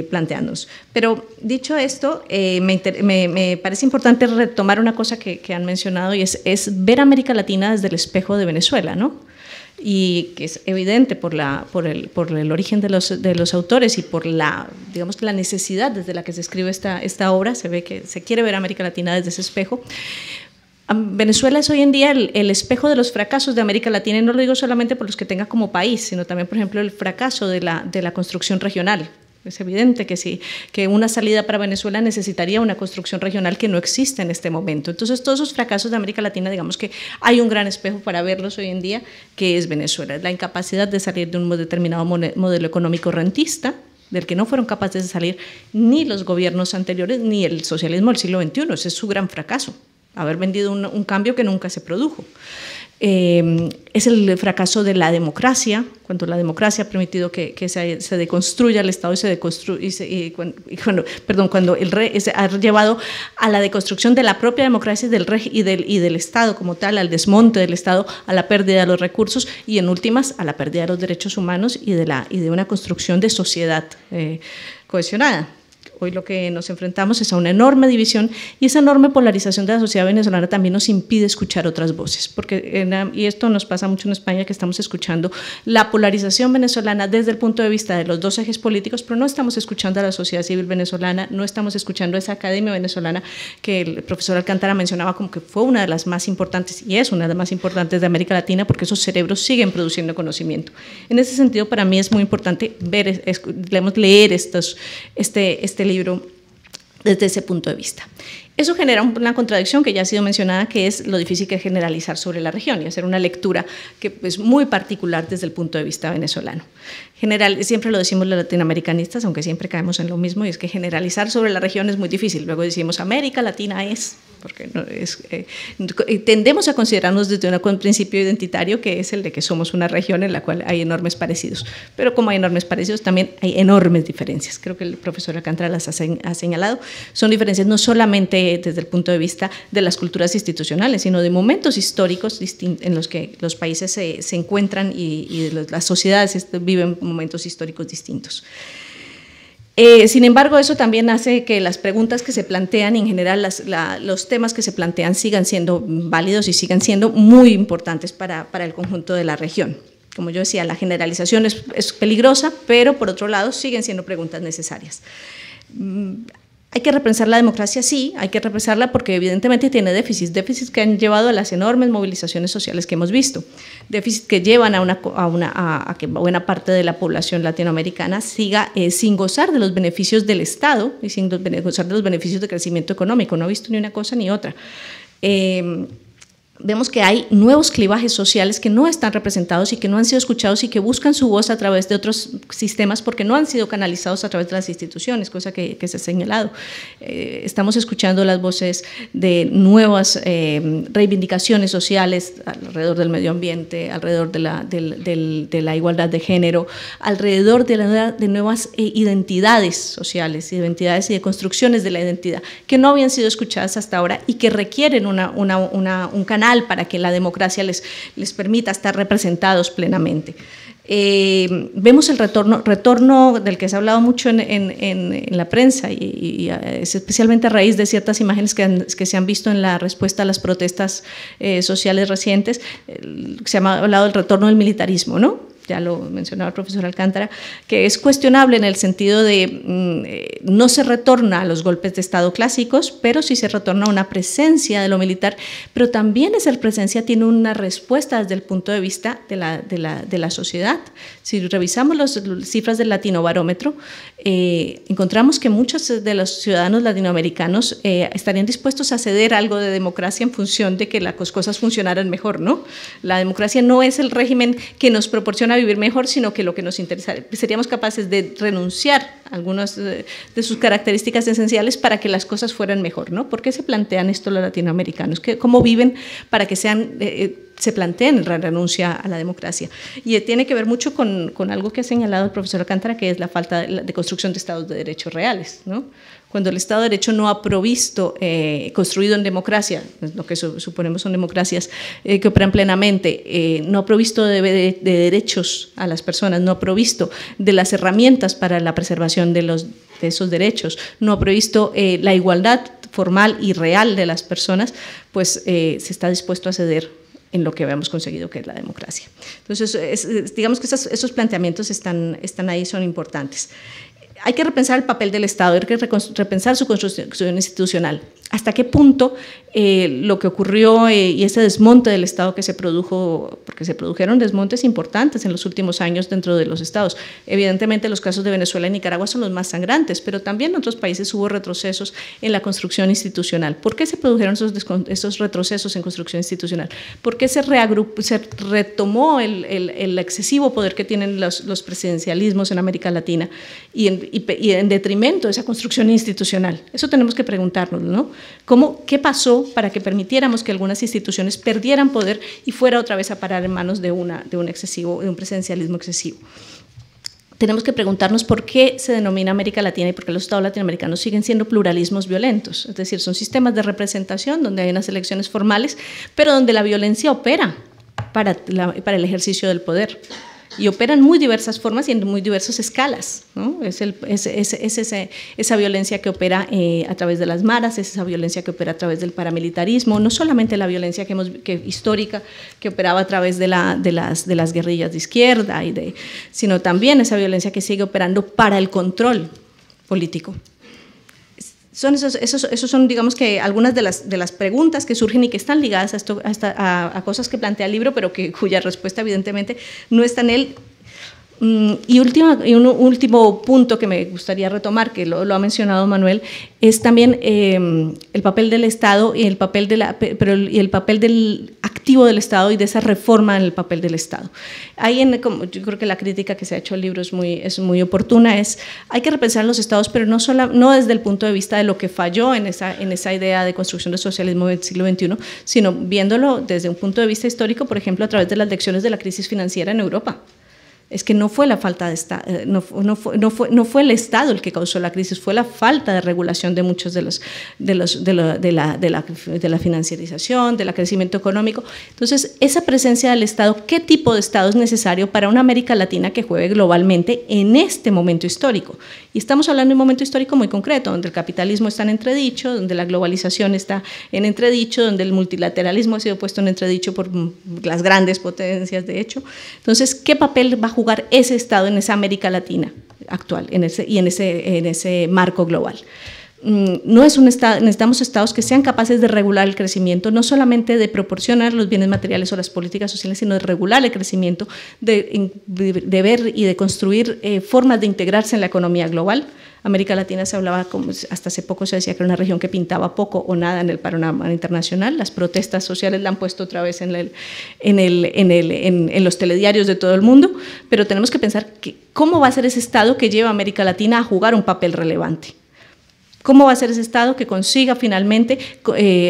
planteándonos. Pero dicho esto, me parece importante retomar una cosa que han mencionado, y es ver América Latina desde el espejo de Venezuela, ¿no? Y que es evidente por el origen de los autores y por digamos, la necesidad desde la que se escribe esta obra. Se ve que se quiere ver América Latina desde ese espejo. Venezuela es hoy en día el espejo de los fracasos de América Latina, y no lo digo solamente por los que tenga como país, sino también, por ejemplo, el fracaso de la construcción regional. Es evidente que sí, que una salida para Venezuela necesitaría una construcción regional que no existe en este momento. Entonces, todos esos fracasos de América Latina, digamos que hay un gran espejo para verlos hoy en día, que es Venezuela. La incapacidad de salir de un determinado modelo económico rentista, del que no fueron capaces de salir ni los gobiernos anteriores ni el socialismo del siglo XXI. Ese es su gran fracaso, haber vendido un cambio que nunca se produjo. Es el fracaso de la democracia, cuando la democracia ha permitido que se deconstruya el Estado cuando el rey ha llevado a la deconstrucción de la propia democracia y del Estado como tal, al desmonte del Estado, a la pérdida de los recursos y, en últimas, a la pérdida de los derechos humanos y de una construcción de sociedad cohesionada. Hoy lo que nos enfrentamos es a una enorme división, y esa enorme polarización de la sociedad venezolana también nos impide escuchar otras voces, y esto nos pasa mucho en España, que estamos escuchando la polarización venezolana desde el punto de vista de los dos ejes políticos, pero no estamos escuchando a la sociedad civil venezolana, no estamos escuchando a esa academia venezolana que el profesor Alcántara mencionaba como que fue una de las más importantes, y es una de las más importantes de América Latina, porque esos cerebros siguen produciendo conocimiento. En ese sentido, para mí es muy importante leer este libro desde ese punto de vista. Eso genera una contradicción que ya ha sido mencionada, que es lo difícil que es generalizar sobre la región y hacer una lectura que es muy particular desde el punto de vista venezolano. Siempre lo decimos los latinoamericanistas, aunque siempre caemos en lo mismo, y es que generalizar sobre la región es muy difícil. Luego decimos América Latina es, porque no es, tendemos a considerarnos desde un principio identitario que es el de que somos una región en la cual hay enormes parecidos, pero como hay enormes parecidos también hay enormes diferencias. Creo que el profesor Alcántara las ha señalado. Son diferencias no solamente desde el punto de vista de las culturas institucionales, sino de momentos históricos en los que los países se encuentran y las sociedades viven momentos históricos distintos. Sin embargo, eso también hace que las preguntas que se plantean, en general los temas que se plantean sigan siendo válidos y sigan siendo muy importantes para el conjunto de la región. Como yo decía, la generalización es peligrosa, pero por otro lado siguen siendo preguntas necesarias. ¿Hay que repensar la democracia? Sí, hay que repensarla porque evidentemente tiene déficits que han llevado a las enormes movilizaciones sociales que hemos visto, déficits que llevan a que buena parte de la población latinoamericana siga sin gozar de los beneficios del Estado y sin gozar de los beneficios de crecimiento económico. No he visto ni una cosa ni otra. Vemos que hay nuevos clivajes sociales que no están representados y que no han sido escuchados y que buscan su voz a través de otros sistemas porque no han sido canalizados a través de las instituciones, cosa que se ha señalado. Estamos escuchando las voces de nuevas reivindicaciones sociales alrededor del medio ambiente, alrededor de la igualdad de género, alrededor de nuevas identidades sociales, identidades y de construcciones de la identidad que no habían sido escuchadas hasta ahora y que requieren un canal para que la democracia les permita estar representados plenamente. Vemos el retorno del que se ha hablado mucho en la prensa y es especialmente a raíz de ciertas imágenes que se han visto en la respuesta a las protestas sociales recientes. Se ha hablado del retorno del militarismo, ¿no? Ya lo mencionaba el profesor Alcántara, que es cuestionable en el sentido de no se retorna a los golpes de Estado clásicos, pero sí se retorna a una presencia de lo militar, pero también esa presencia tiene una respuesta desde el punto de vista de la sociedad. Si revisamos las cifras del Latinobarómetro, encontramos que muchos de los ciudadanos latinoamericanos estarían dispuestos a ceder algo de democracia en función de que las cosas funcionaran mejor, ¿no? La democracia no es el régimen que nos proporciona vivir mejor, sino que lo que nos interesa, seríamos capaces de renunciar a algunas de sus características esenciales para que las cosas fueran mejor, ¿no? ¿Por qué se plantean esto los latinoamericanos? ¿Cómo viven para que se planteen la renuncia a la democracia? Y tiene que ver mucho con algo que ha señalado el profesor Alcántara, que es la falta de construcción de estados de derechos reales, ¿no? Cuando el Estado de Derecho no ha provisto, construido en democracia, lo que suponemos son democracias que operan plenamente, no ha provisto de derechos a las personas, no ha provisto de las herramientas para la preservación de esos derechos, no ha provisto la igualdad formal y real de las personas, pues se está dispuesto a ceder en lo que habíamos conseguido, que es la democracia. Entonces, digamos que esos planteamientos están ahí, son importantes. Hay que repensar el papel del Estado, hay que repensar su construcción institucional. ¿Hasta qué punto lo que ocurrió y ese desmonte del Estado que se produjo, porque se produjeron desmontes importantes en los últimos años dentro de los estados? Evidentemente los casos de Venezuela y Nicaragua son los más sangrantes, pero también en otros países hubo retrocesos en la construcción institucional. ¿Por qué se produjeron esos retrocesos en construcción institucional? ¿Por qué se retomó el excesivo poder que tienen los presidencialismos en América Latina y en detrimento de esa construcción institucional? Eso tenemos que preguntarnos, ¿no? ¿Qué pasó para que permitiéramos que algunas instituciones perdieran poder y fuera otra vez a parar en manos de un presidencialismo excesivo? Tenemos que preguntarnos por qué se denomina América Latina y por qué los estados latinoamericanos siguen siendo pluralismos violentos, es decir, son sistemas de representación donde hay unas elecciones formales, pero donde la violencia opera para el ejercicio del poder. Y operan muy diversas formas y en muy diversas escalas, ¿no? Es esa violencia que opera a través de las maras, es esa violencia que opera a través del paramilitarismo, no solamente la violencia histórica que operaba a través de las guerrillas de izquierda, sino también esa violencia que sigue operando para el control político. Esos son, digamos, que algunas de las preguntas que surgen y que están ligadas a cosas que plantea el libro, pero cuya respuesta evidentemente no está en él. Y un último punto que me gustaría retomar, que lo ha mencionado Manuel, es también el papel del Estado y el papel, el papel del activo del Estado y de esa reforma en el papel del Estado. Yo creo que la crítica que se ha hecho al libro es muy oportuna, hay que repensar los Estados, pero no desde el punto de vista de lo que falló en esa idea de construcción del socialismo del siglo XXI, sino viéndolo desde un punto de vista histórico, por ejemplo, a través de las lecciones de la crisis financiera en Europa. Es que no fue la falta de Estado, no fue el Estado el que causó la crisis, fue la falta de regulación de muchos de la financiarización, del crecimiento económico. Entonces, esa presencia del Estado, ¿qué tipo de Estado es necesario para una América Latina que juegue globalmente en este momento histórico? Y estamos hablando de un momento histórico muy concreto, donde el capitalismo está en entredicho, donde la globalización está en entredicho, donde el multilateralismo ha sido puesto en entredicho por las grandes potencias, de hecho. Entonces, ¿qué papel va a jugar ese Estado en esa América Latina actual en ese marco global? No es un Estado, necesitamos Estados que sean capaces de regular el crecimiento, no solamente de proporcionar los bienes materiales o las políticas sociales, sino de regular el crecimiento, de ver y de construir formas de integrarse en la economía global. América Latina se hablaba, hasta hace poco se decía que era una región que pintaba poco o nada en el panorama internacional. Las protestas sociales la han puesto otra vez en los telediarios de todo el mundo, pero tenemos que pensar cómo va a ser ese Estado que lleva a América Latina a jugar un papel relevante. ¿Cómo va a ser ese Estado que consiga finalmente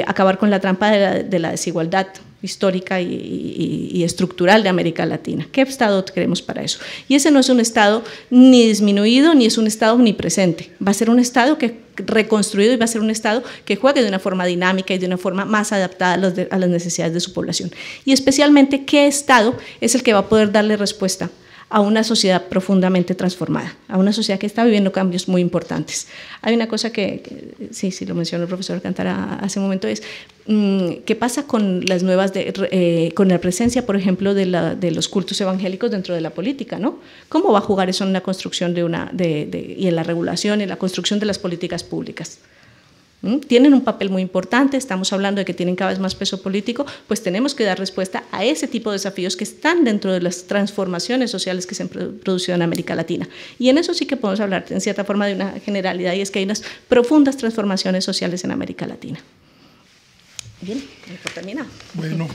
acabar con la trampa de la desigualdad histórica y estructural de América Latina? ¿Qué Estado queremos para eso? Y ese no es un Estado ni disminuido, ni es un Estado omnipresente. Va a ser un Estado reconstruido y va a ser un Estado que juegue de una forma dinámica y de una forma más adaptada a las necesidades de su población. Y especialmente, ¿qué Estado es el que va a poder darle respuesta a una sociedad profundamente transformada, a una sociedad que está viviendo cambios muy importantes? Hay una cosa que sí, lo mencionó el profesor Alcántara hace un momento, es qué pasa con las nuevas, con la presencia, por ejemplo, de los cultos evangélicos dentro de la política, ¿no? ¿Cómo va a jugar eso en la construcción y en la regulación y en la construcción de las políticas públicas? Tienen un papel muy importante, estamos hablando de que tienen cada vez más peso político, pues tenemos que dar respuesta a ese tipo de desafíos que están dentro de las transformaciones sociales que se han producido en América Latina. Y en eso sí que podemos hablar en cierta forma de una generalidad, y es que hay unas profundas transformaciones sociales en América Latina. Bien, por terminar. Bueno,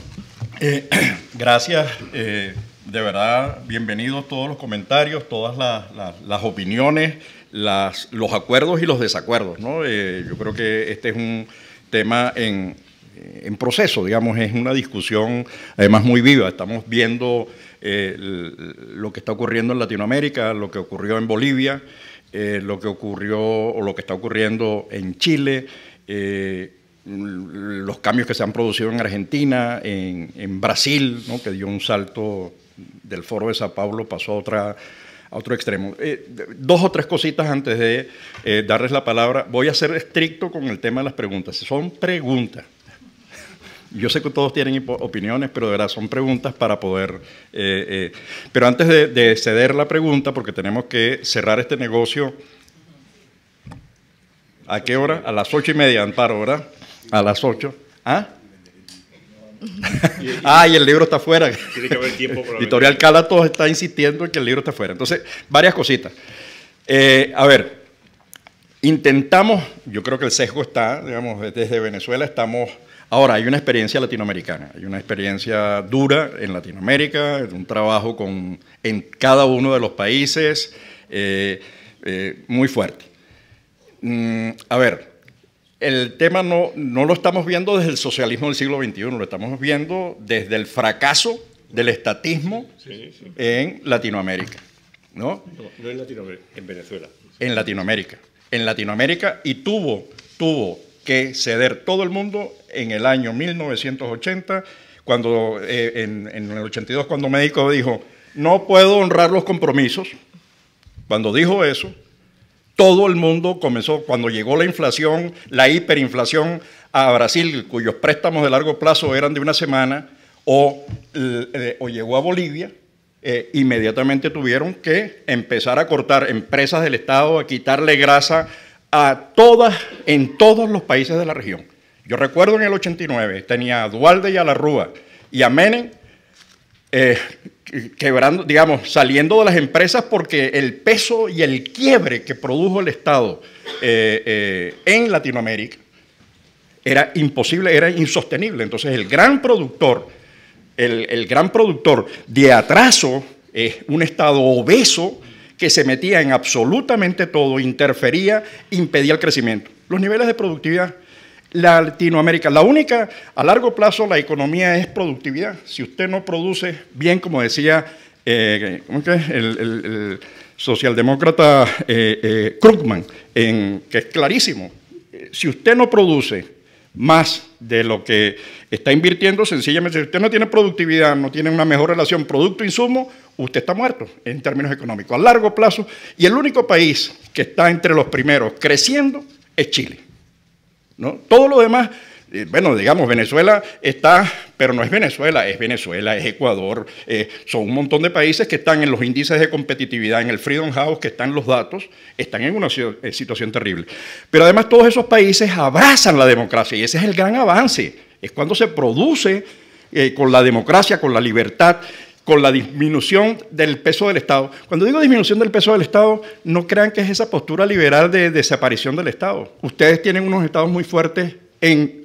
gracias. De verdad, bienvenidos todos los comentarios, todas las opiniones, los acuerdos y los desacuerdos, ¿no? Yo creo que este es un tema en proceso, digamos, es una discusión además muy viva. Estamos viendo lo que está ocurriendo en Latinoamérica, lo que ocurrió en Bolivia, lo que ocurrió o lo que está ocurriendo en Chile, los cambios que se han producido en Argentina, en Brasil, ¿no? Que dio un salto del Foro de Sao Paulo, pasó a otro extremo. Dos o tres cositas antes de darles la palabra. Voy a ser estricto con el tema de las preguntas. Son preguntas. Yo sé que todos tienen opiniones, pero de verdad son preguntas para poder... pero antes de ceder la pregunta, porque tenemos que cerrar este negocio, ¿a qué hora? A las 8:30, Amparo, ¿verdad? A las 8. ¿Ah? Y el libro está afuera. Tiene que haber tiempo para Editorial Calatos está insistiendo en que el libro está afuera. Entonces, varias cositas. A ver, intentamos, yo creo que el sesgo está, digamos, desde Venezuela estamos... Ahora, hay una experiencia latinoamericana, hay una experiencia dura en Latinoamérica, un trabajo en cada uno de los países, muy fuerte. A ver, el tema no lo estamos viendo desde el socialismo del siglo XXI, lo estamos viendo desde el fracaso del estatismo en Latinoamérica, ¿no? No en Latinoamérica, en Venezuela. En Latinoamérica, y tuvo que ceder todo el mundo en el año 1980, cuando en el 82, cuando México dijo, no puedo honrar los compromisos. Cuando dijo eso, todo el mundo comenzó, cuando llegó la inflación, la hiperinflación a Brasil, cuyos préstamos de largo plazo eran de una semana, o llegó a Bolivia, inmediatamente tuvieron que empezar a cortar empresas del Estado, a quitarle grasa en todos los países de la región. Yo recuerdo en el 89, tenía a Dualde y a la Rúa y a Menem quebrando, digamos, saliendo de las empresas porque el peso y el quiebre que produjo el Estado en Latinoamérica era imposible, era insostenible. Entonces el gran productor de atraso es un Estado obeso que se metía en absolutamente todo, interfería, impedía el crecimiento. Los niveles de productividad, Latinoamérica, la única, a largo plazo la economía es productividad. Si usted no produce bien, como decía el socialdemócrata Krugman, que es clarísimo, si usted no produce más de lo que está invirtiendo, sencillamente, si usted no tiene productividad, no tiene una mejor relación producto-insumo, usted está muerto en términos económicos. A largo plazo, y el único país que está entre los primeros creciendo es Chile, ¿no? Todo lo demás, bueno, digamos, Venezuela está, pero no es Venezuela, es Ecuador, son un montón de países que están en los índices de competitividad, en el Freedom House, que están los datos, están en una situación terrible. Pero además todos esos países abrazan la democracia y ese es el gran avance, es cuando se produce con la democracia, con la libertad, con la disminución del peso del Estado. Cuando digo disminución del peso del Estado, no crean que es esa postura liberal de desaparición del Estado. Ustedes tienen unos estados muy fuertes,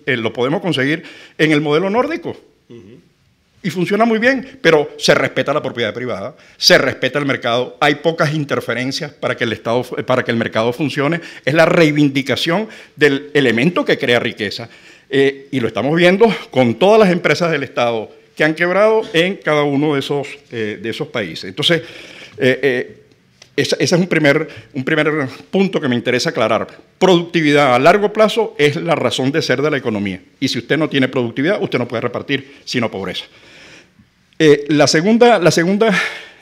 lo podemos conseguir en el modelo nórdico. Y funciona muy bien, pero se respeta la propiedad privada, se respeta el mercado, hay pocas interferencias para que el mercado funcione. Es la reivindicación del elemento que crea riqueza. Y lo estamos viendo con todas las empresas del Estado que han quebrado en cada uno de esos países. Entonces, ese es un primer punto que me interesa aclarar. Productividad a largo plazo es la razón de ser de la economía. Y si usted no tiene productividad, usted no puede repartir, sino pobreza. La segunda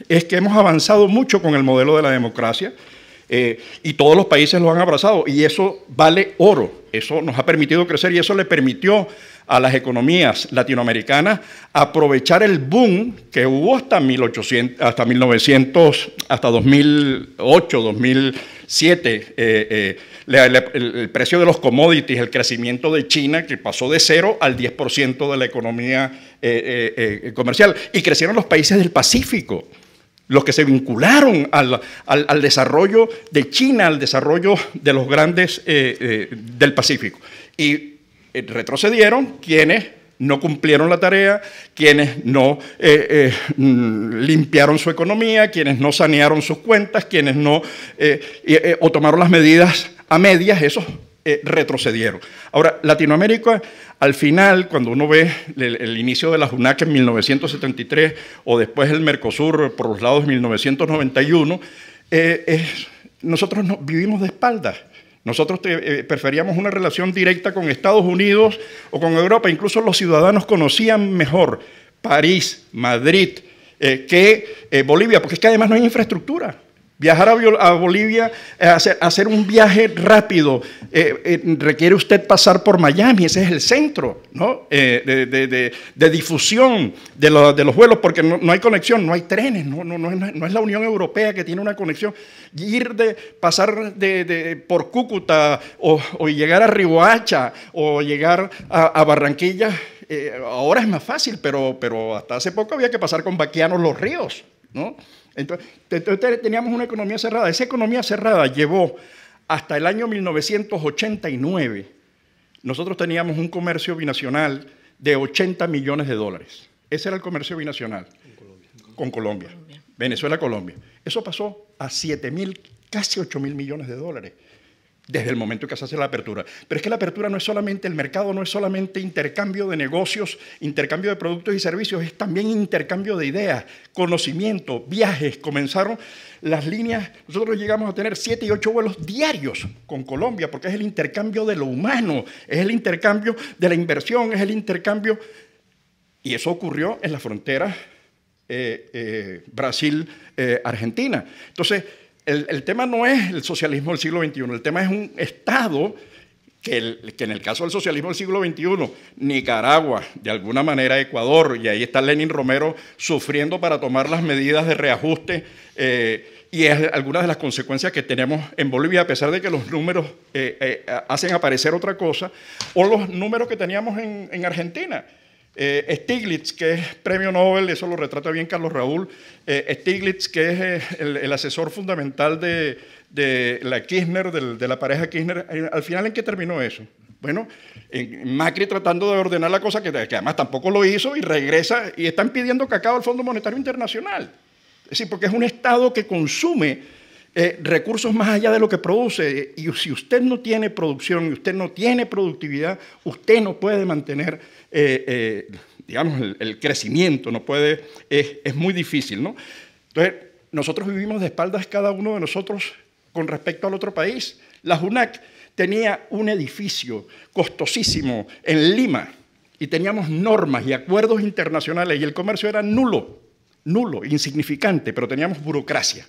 es que hemos avanzado mucho con el modelo de la democracia y todos los países lo han abrazado. Y eso vale oro. Eso nos ha permitido crecer y eso le permitió a las economías latinoamericanas aprovechar el boom que hubo hasta 2008, 2007, el precio de los commodities, el crecimiento de China, que pasó de 0 al 10% de la economía comercial, y crecieron los países del Pacífico, los que se vincularon al desarrollo de China, al desarrollo de los grandes del Pacífico. Y retrocedieron quienes no cumplieron la tarea, quienes no limpiaron su economía, quienes no sanearon sus cuentas, quienes no o tomaron las medidas a medias, esos retrocedieron. Ahora, Latinoamérica, al final, cuando uno ve el inicio de la JUNAC en 1973 o después el Mercosur por los lados de 1991, nosotros vivimos de espaldas. Nosotros preferíamos una relación directa con Estados Unidos o con Europa. Incluso los ciudadanos conocían mejor París, Madrid, que Bolivia, porque es que además no hay infraestructura. Viajar a Bolivia, hacer un viaje rápido, requiere usted pasar por Miami, ese es el centro, ¿no? de difusión de los vuelos, porque no hay conexión, no hay trenes, no es la Unión Europea que tiene una conexión. Pasar por Cúcuta o llegar a Riohacha o llegar a Barranquilla, ahora es más fácil, pero hasta hace poco había que pasar con vaquianos los ríos, ¿no? Entonces teníamos una economía cerrada. Esa economía cerrada llevó hasta el año 1989. Nosotros teníamos un comercio binacional de 80 millones de dólares. Ese era el comercio binacional con Colombia. Venezuela-Colombia. Eso pasó a 7.000, casi 8.000 millones de dólares desde el momento que se hace la apertura. Pero es que la apertura no es solamente, el mercado no es solamente intercambio de negocios, intercambio de productos y servicios, es también intercambio de ideas, conocimiento, viajes. Comenzaron las líneas, nosotros llegamos a tener 7 y 8 vuelos diarios con Colombia, porque es el intercambio de lo humano, es el intercambio de la inversión, es el intercambio. Y eso ocurrió en la frontera Brasil-Argentina. Entonces, el tema no es el socialismo del siglo XXI, el tema es un Estado que en el caso del socialismo del siglo XXI, Nicaragua, de alguna manera Ecuador, y ahí está Lenín Romero sufriendo para tomar las medidas de reajuste, y es algunas de las consecuencias que tenemos en Bolivia, a pesar de que los números hacen aparecer otra cosa, o los números que teníamos en Argentina. Stiglitz, que es premio Nobel, eso lo retrata bien Carlos Raúl, Stiglitz, que es el asesor fundamental de la Kirchner, de la pareja Kirchner, al final, ¿en qué terminó eso? Bueno, Macri tratando de ordenar la cosa, que además tampoco lo hizo, y regresa, y están pidiendo cacao al Fondo Monetario Internacional. Es decir, porque es un Estado que consume recursos más allá de lo que produce, y si usted no tiene producción y usted no tiene productividad, usted no puede mantener, digamos, el crecimiento, no puede, es muy difícil, ¿no? Entonces, nosotros vivimos de espaldas cada uno de nosotros con respecto al otro país. La JUNAC tenía un edificio costosísimo en Lima y teníamos normas y acuerdos internacionales y el comercio era nulo, insignificante, pero teníamos burocracia.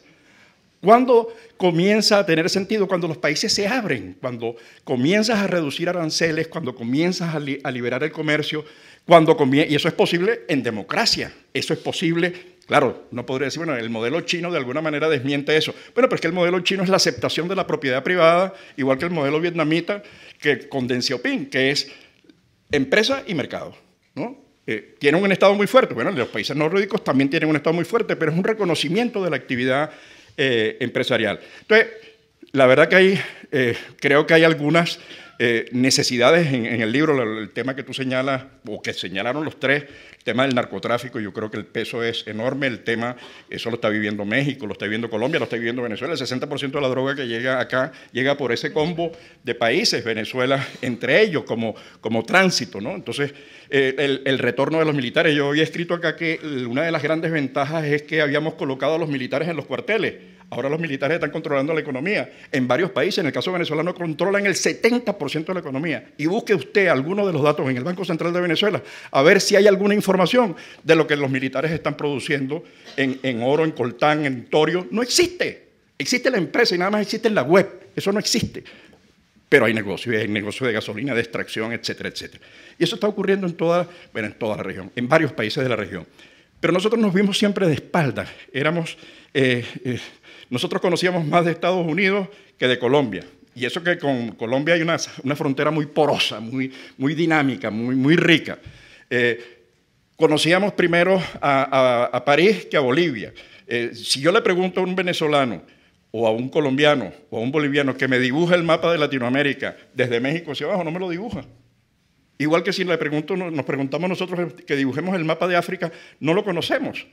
¿Cuándo comienza a tener sentido? Cuando los países se abren, cuando comienzas a reducir aranceles, cuando comienzas a liberar el comercio, y eso es posible en democracia, eso es posible. Claro, no podría decir, bueno, el modelo chino de alguna manera desmiente eso. Bueno, pero es que el modelo chino es la aceptación de la propiedad privada, igual que el modelo vietnamita con Deng Xiaoping, que es empresa y mercado, ¿no? Tienen un Estado muy fuerte. Bueno, los países nórdicos también tienen un Estado muy fuerte, pero es un reconocimiento de la actividad empresarial. Entonces, la verdad que creo que hay algunas necesidades en el libro, el tema que tú señalas, o que señalaron los tres, el tema del narcotráfico, yo creo que el peso es enorme, el tema, eso lo está viviendo México, lo está viviendo Colombia, lo está viviendo Venezuela, el 60% de la droga que llega acá llega por ese combo de países, Venezuela entre ellos, como tránsito, ¿no? Entonces, el retorno de los militares, yo había escrito acá que una de las grandes ventajas es que habíamos colocado a los militares en los cuarteles. Ahora los militares están controlando la economía. En varios países, en el caso venezolano, controlan el 70% de la economía. Y busque usted alguno de los datos en el Banco Central de Venezuela a ver si hay alguna información de lo que los militares están produciendo en oro, en coltán, en torio. No existe. Existe la empresa y nada más existe en la web. Eso no existe. Pero hay negocio de gasolina, de extracción, etcétera, etcétera. Y eso está ocurriendo en toda la región, en varios países de la región. Pero nosotros nos vimos siempre de espaldas. Nosotros conocíamos más de Estados Unidos que de Colombia. Y eso que con Colombia hay una frontera muy porosa, muy dinámica, muy rica. Conocíamos primero a París que a Bolivia. Si yo le pregunto a un venezolano o a un colombiano o a un boliviano que me dibuje el mapa de Latinoamérica desde México hacia abajo, no me lo dibuja. Igual que si nos preguntamos nosotros que dibujemos el mapa de África, no lo conocemos.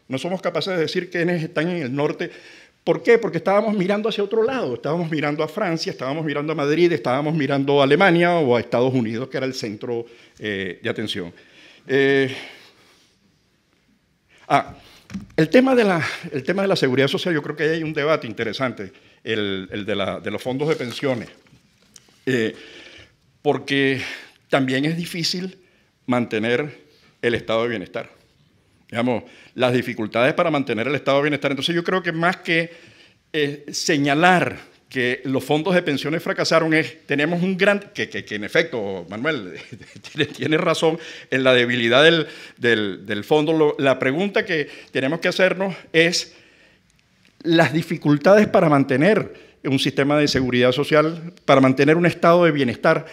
No somos capaces de decir quiénes están en el norte. ¿Por qué? Porque estábamos mirando hacia otro lado. Estábamos mirando a Francia, estábamos mirando a Madrid, estábamos mirando a Alemania o a Estados Unidos, que era el centro de atención. El tema de la seguridad social, yo creo que ahí hay un debate interesante, el de los fondos de pensiones. Porque también es difícil mantener el estado de bienestar. Digamos, las dificultades para mantener el estado de bienestar. Entonces yo creo que más que señalar que los fondos de pensiones fracasaron, tenemos un gran, que en efecto, Manuel, tiene razón en la debilidad del fondo. La pregunta que tenemos que hacernos es las dificultades para mantener un sistema de seguridad social, para mantener un estado de bienestar.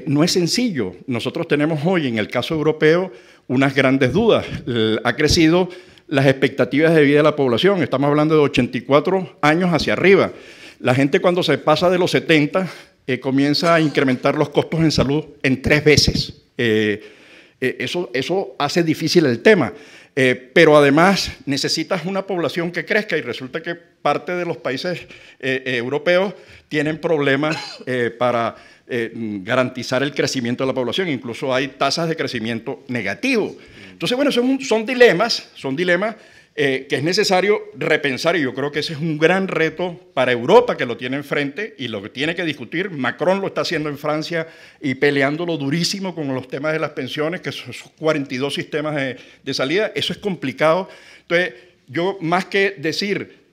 No es sencillo. Nosotros tenemos hoy, en el caso europeo, unas grandes dudas. Ha crecido las expectativas de vida de la población. Estamos hablando de 84 años hacia arriba. La gente cuando se pasa de los 70 comienza a incrementar los costos en salud en 3 veces. Eso hace difícil el tema. Pero además necesitas una población que crezca y resulta que parte de los países europeos tienen problemas para garantizar el crecimiento de la población. Incluso hay tasas de crecimiento negativo. Entonces, bueno, son dilemas que es necesario repensar, y yo creo que ese es un gran reto para Europa, que lo tiene enfrente y lo que tiene que discutir. Macron lo está haciendo en Francia y peleándolo durísimo con los temas de las pensiones, que son 42 sistemas de salida. Eso es complicado. Entonces, yo más que decir...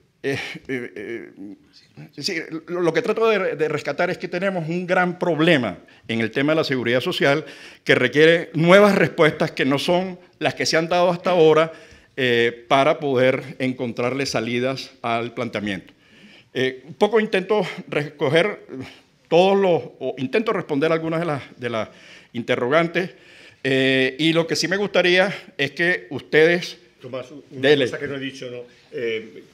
lo que trato de rescatar es que tenemos un gran problema en el tema de la seguridad social que requiere nuevas respuestas que no son las que se han dado hasta ahora para poder encontrarle salidas al planteamiento. Un poco intento recoger intento responder algunas de las interrogantes. Y lo que sí me gustaría es que ustedes... Tomás, una cosa que no he dicho, ¿no?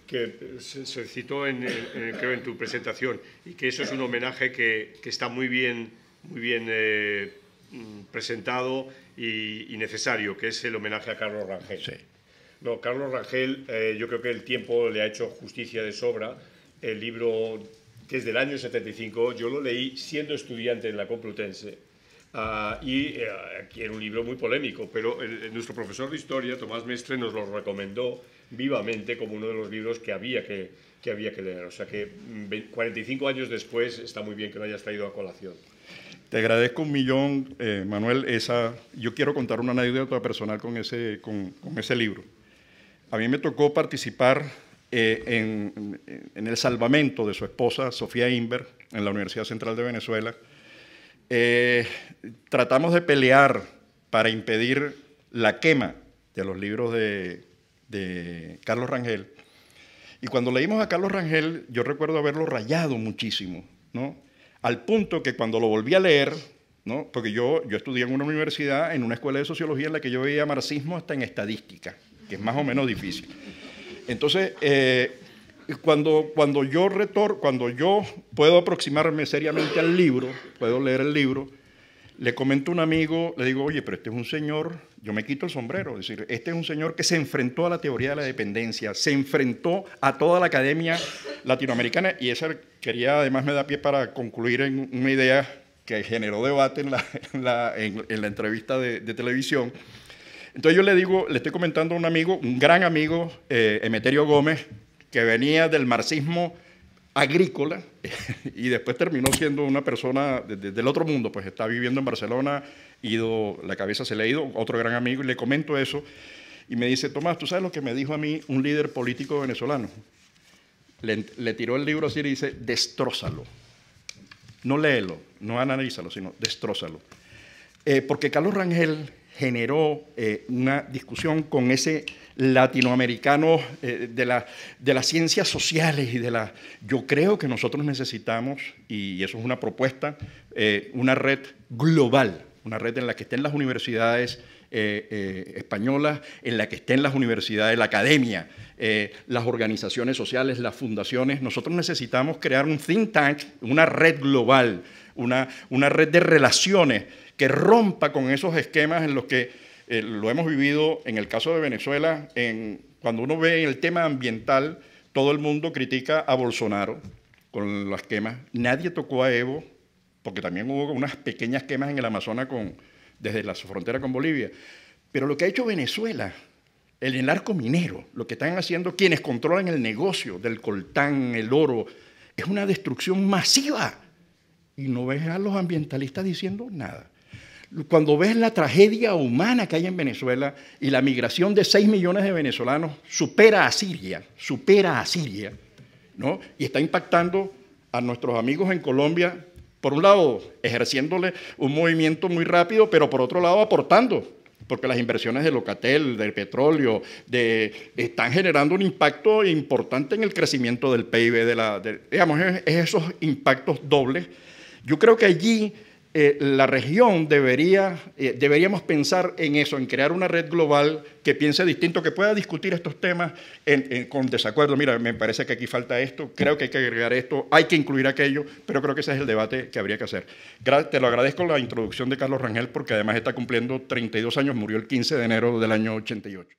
Que se citó creo en tu presentación, y que eso es un homenaje que está muy bien presentado y necesario, que es el homenaje a Carlos Rangel. Sí. No, Carlos Rangel, yo creo que el tiempo le ha hecho justicia de sobra. El libro, que es del año 75, yo lo leí siendo estudiante en la Complutense. Aquí era un libro muy polémico, pero nuestro profesor de historia, Tomás Mestre, nos lo recomendó vivamente como uno de los libros que había que leer. O sea que 45 años después está muy bien que lo hayas traído a colación. Te agradezco un millón, Manuel. Yo quiero contar una anécdota personal con ese libro. A mí me tocó participar en el salvamento de su esposa, Sofía Inver, en la Universidad Central de Venezuela. Tratamos de pelear para impedir la quema de los libros de Carlos Rangel. Y cuando leímos a Carlos Rangel, yo recuerdo haberlo rayado muchísimo, ¿no? Al punto que cuando lo volví a leer, ¿no? Porque yo estudié en una universidad, en una escuela de sociología en la que yo veía marxismo hasta en estadística, que es más o menos difícil. Entonces, cuando yo puedo aproximarme seriamente al libro, puedo leer el libro, le comento a un amigo, le digo, oye, pero este es un señor, yo me quito el sombrero, es decir, este es un señor que se enfrentó a la teoría de la dependencia, se enfrentó a toda la academia latinoamericana, y esa quería, además me da pie para concluir en una idea que generó debate en la entrevista de televisión. Entonces yo le estoy comentando a un amigo, un gran amigo, Emeterio Gómez, que venía del marxismo agrícola y después terminó siendo una persona del otro mundo, pues está viviendo en Barcelona, la cabeza se le ha ido, otro gran amigo, y le comento eso, y me dice, Tomás, ¿tú sabes lo que me dijo a mí un líder político venezolano? Le tiró el libro así y dice, destrózalo. No léelo, no analízalo, sino destrózalo. Porque Carlos Rangel generó una discusión con ese latinoamericano de las ciencias sociales y yo creo que nosotros necesitamos, y eso es una propuesta, una red global, una red en la que estén las universidades españolas, en la que estén las universidades, la academia, las organizaciones sociales, las fundaciones. Nosotros necesitamos crear un think tank, una red global, una red de relaciones que rompa con esos esquemas en los que lo hemos vivido en el caso de Venezuela. Cuando uno ve el tema ambiental, todo el mundo critica a Bolsonaro con las quemas. Nadie tocó a Evo, porque también hubo unas pequeñas quemas en el Amazonas desde la frontera con Bolivia. Pero lo que ha hecho Venezuela, el narco minero, lo que están haciendo quienes controlan el negocio del coltán, el oro, es una destrucción masiva. Y no ves a los ambientalistas diciendo nada. Cuando ves la tragedia humana que hay en Venezuela y la migración de 6 millones de venezolanos supera a Siria, ¿no? Y está impactando a nuestros amigos en Colombia, por un lado ejerciéndole un movimiento muy rápido, pero por otro lado aportando, porque las inversiones de Locatel, del petróleo, están generando un impacto importante en el crecimiento del PIB, digamos, es esos impactos dobles. Yo creo que allí la región deberíamos pensar en eso, en crear una red global que piense distinto, que pueda discutir estos temas con desacuerdo. Mira, me parece que aquí falta esto, creo que hay que agregar esto, hay que incluir aquello, pero creo que ese es el debate que habría que hacer. Te lo agradezco la introducción de Carlos Rangel, porque además está cumpliendo 32 años, murió el 15 de enero del año 88.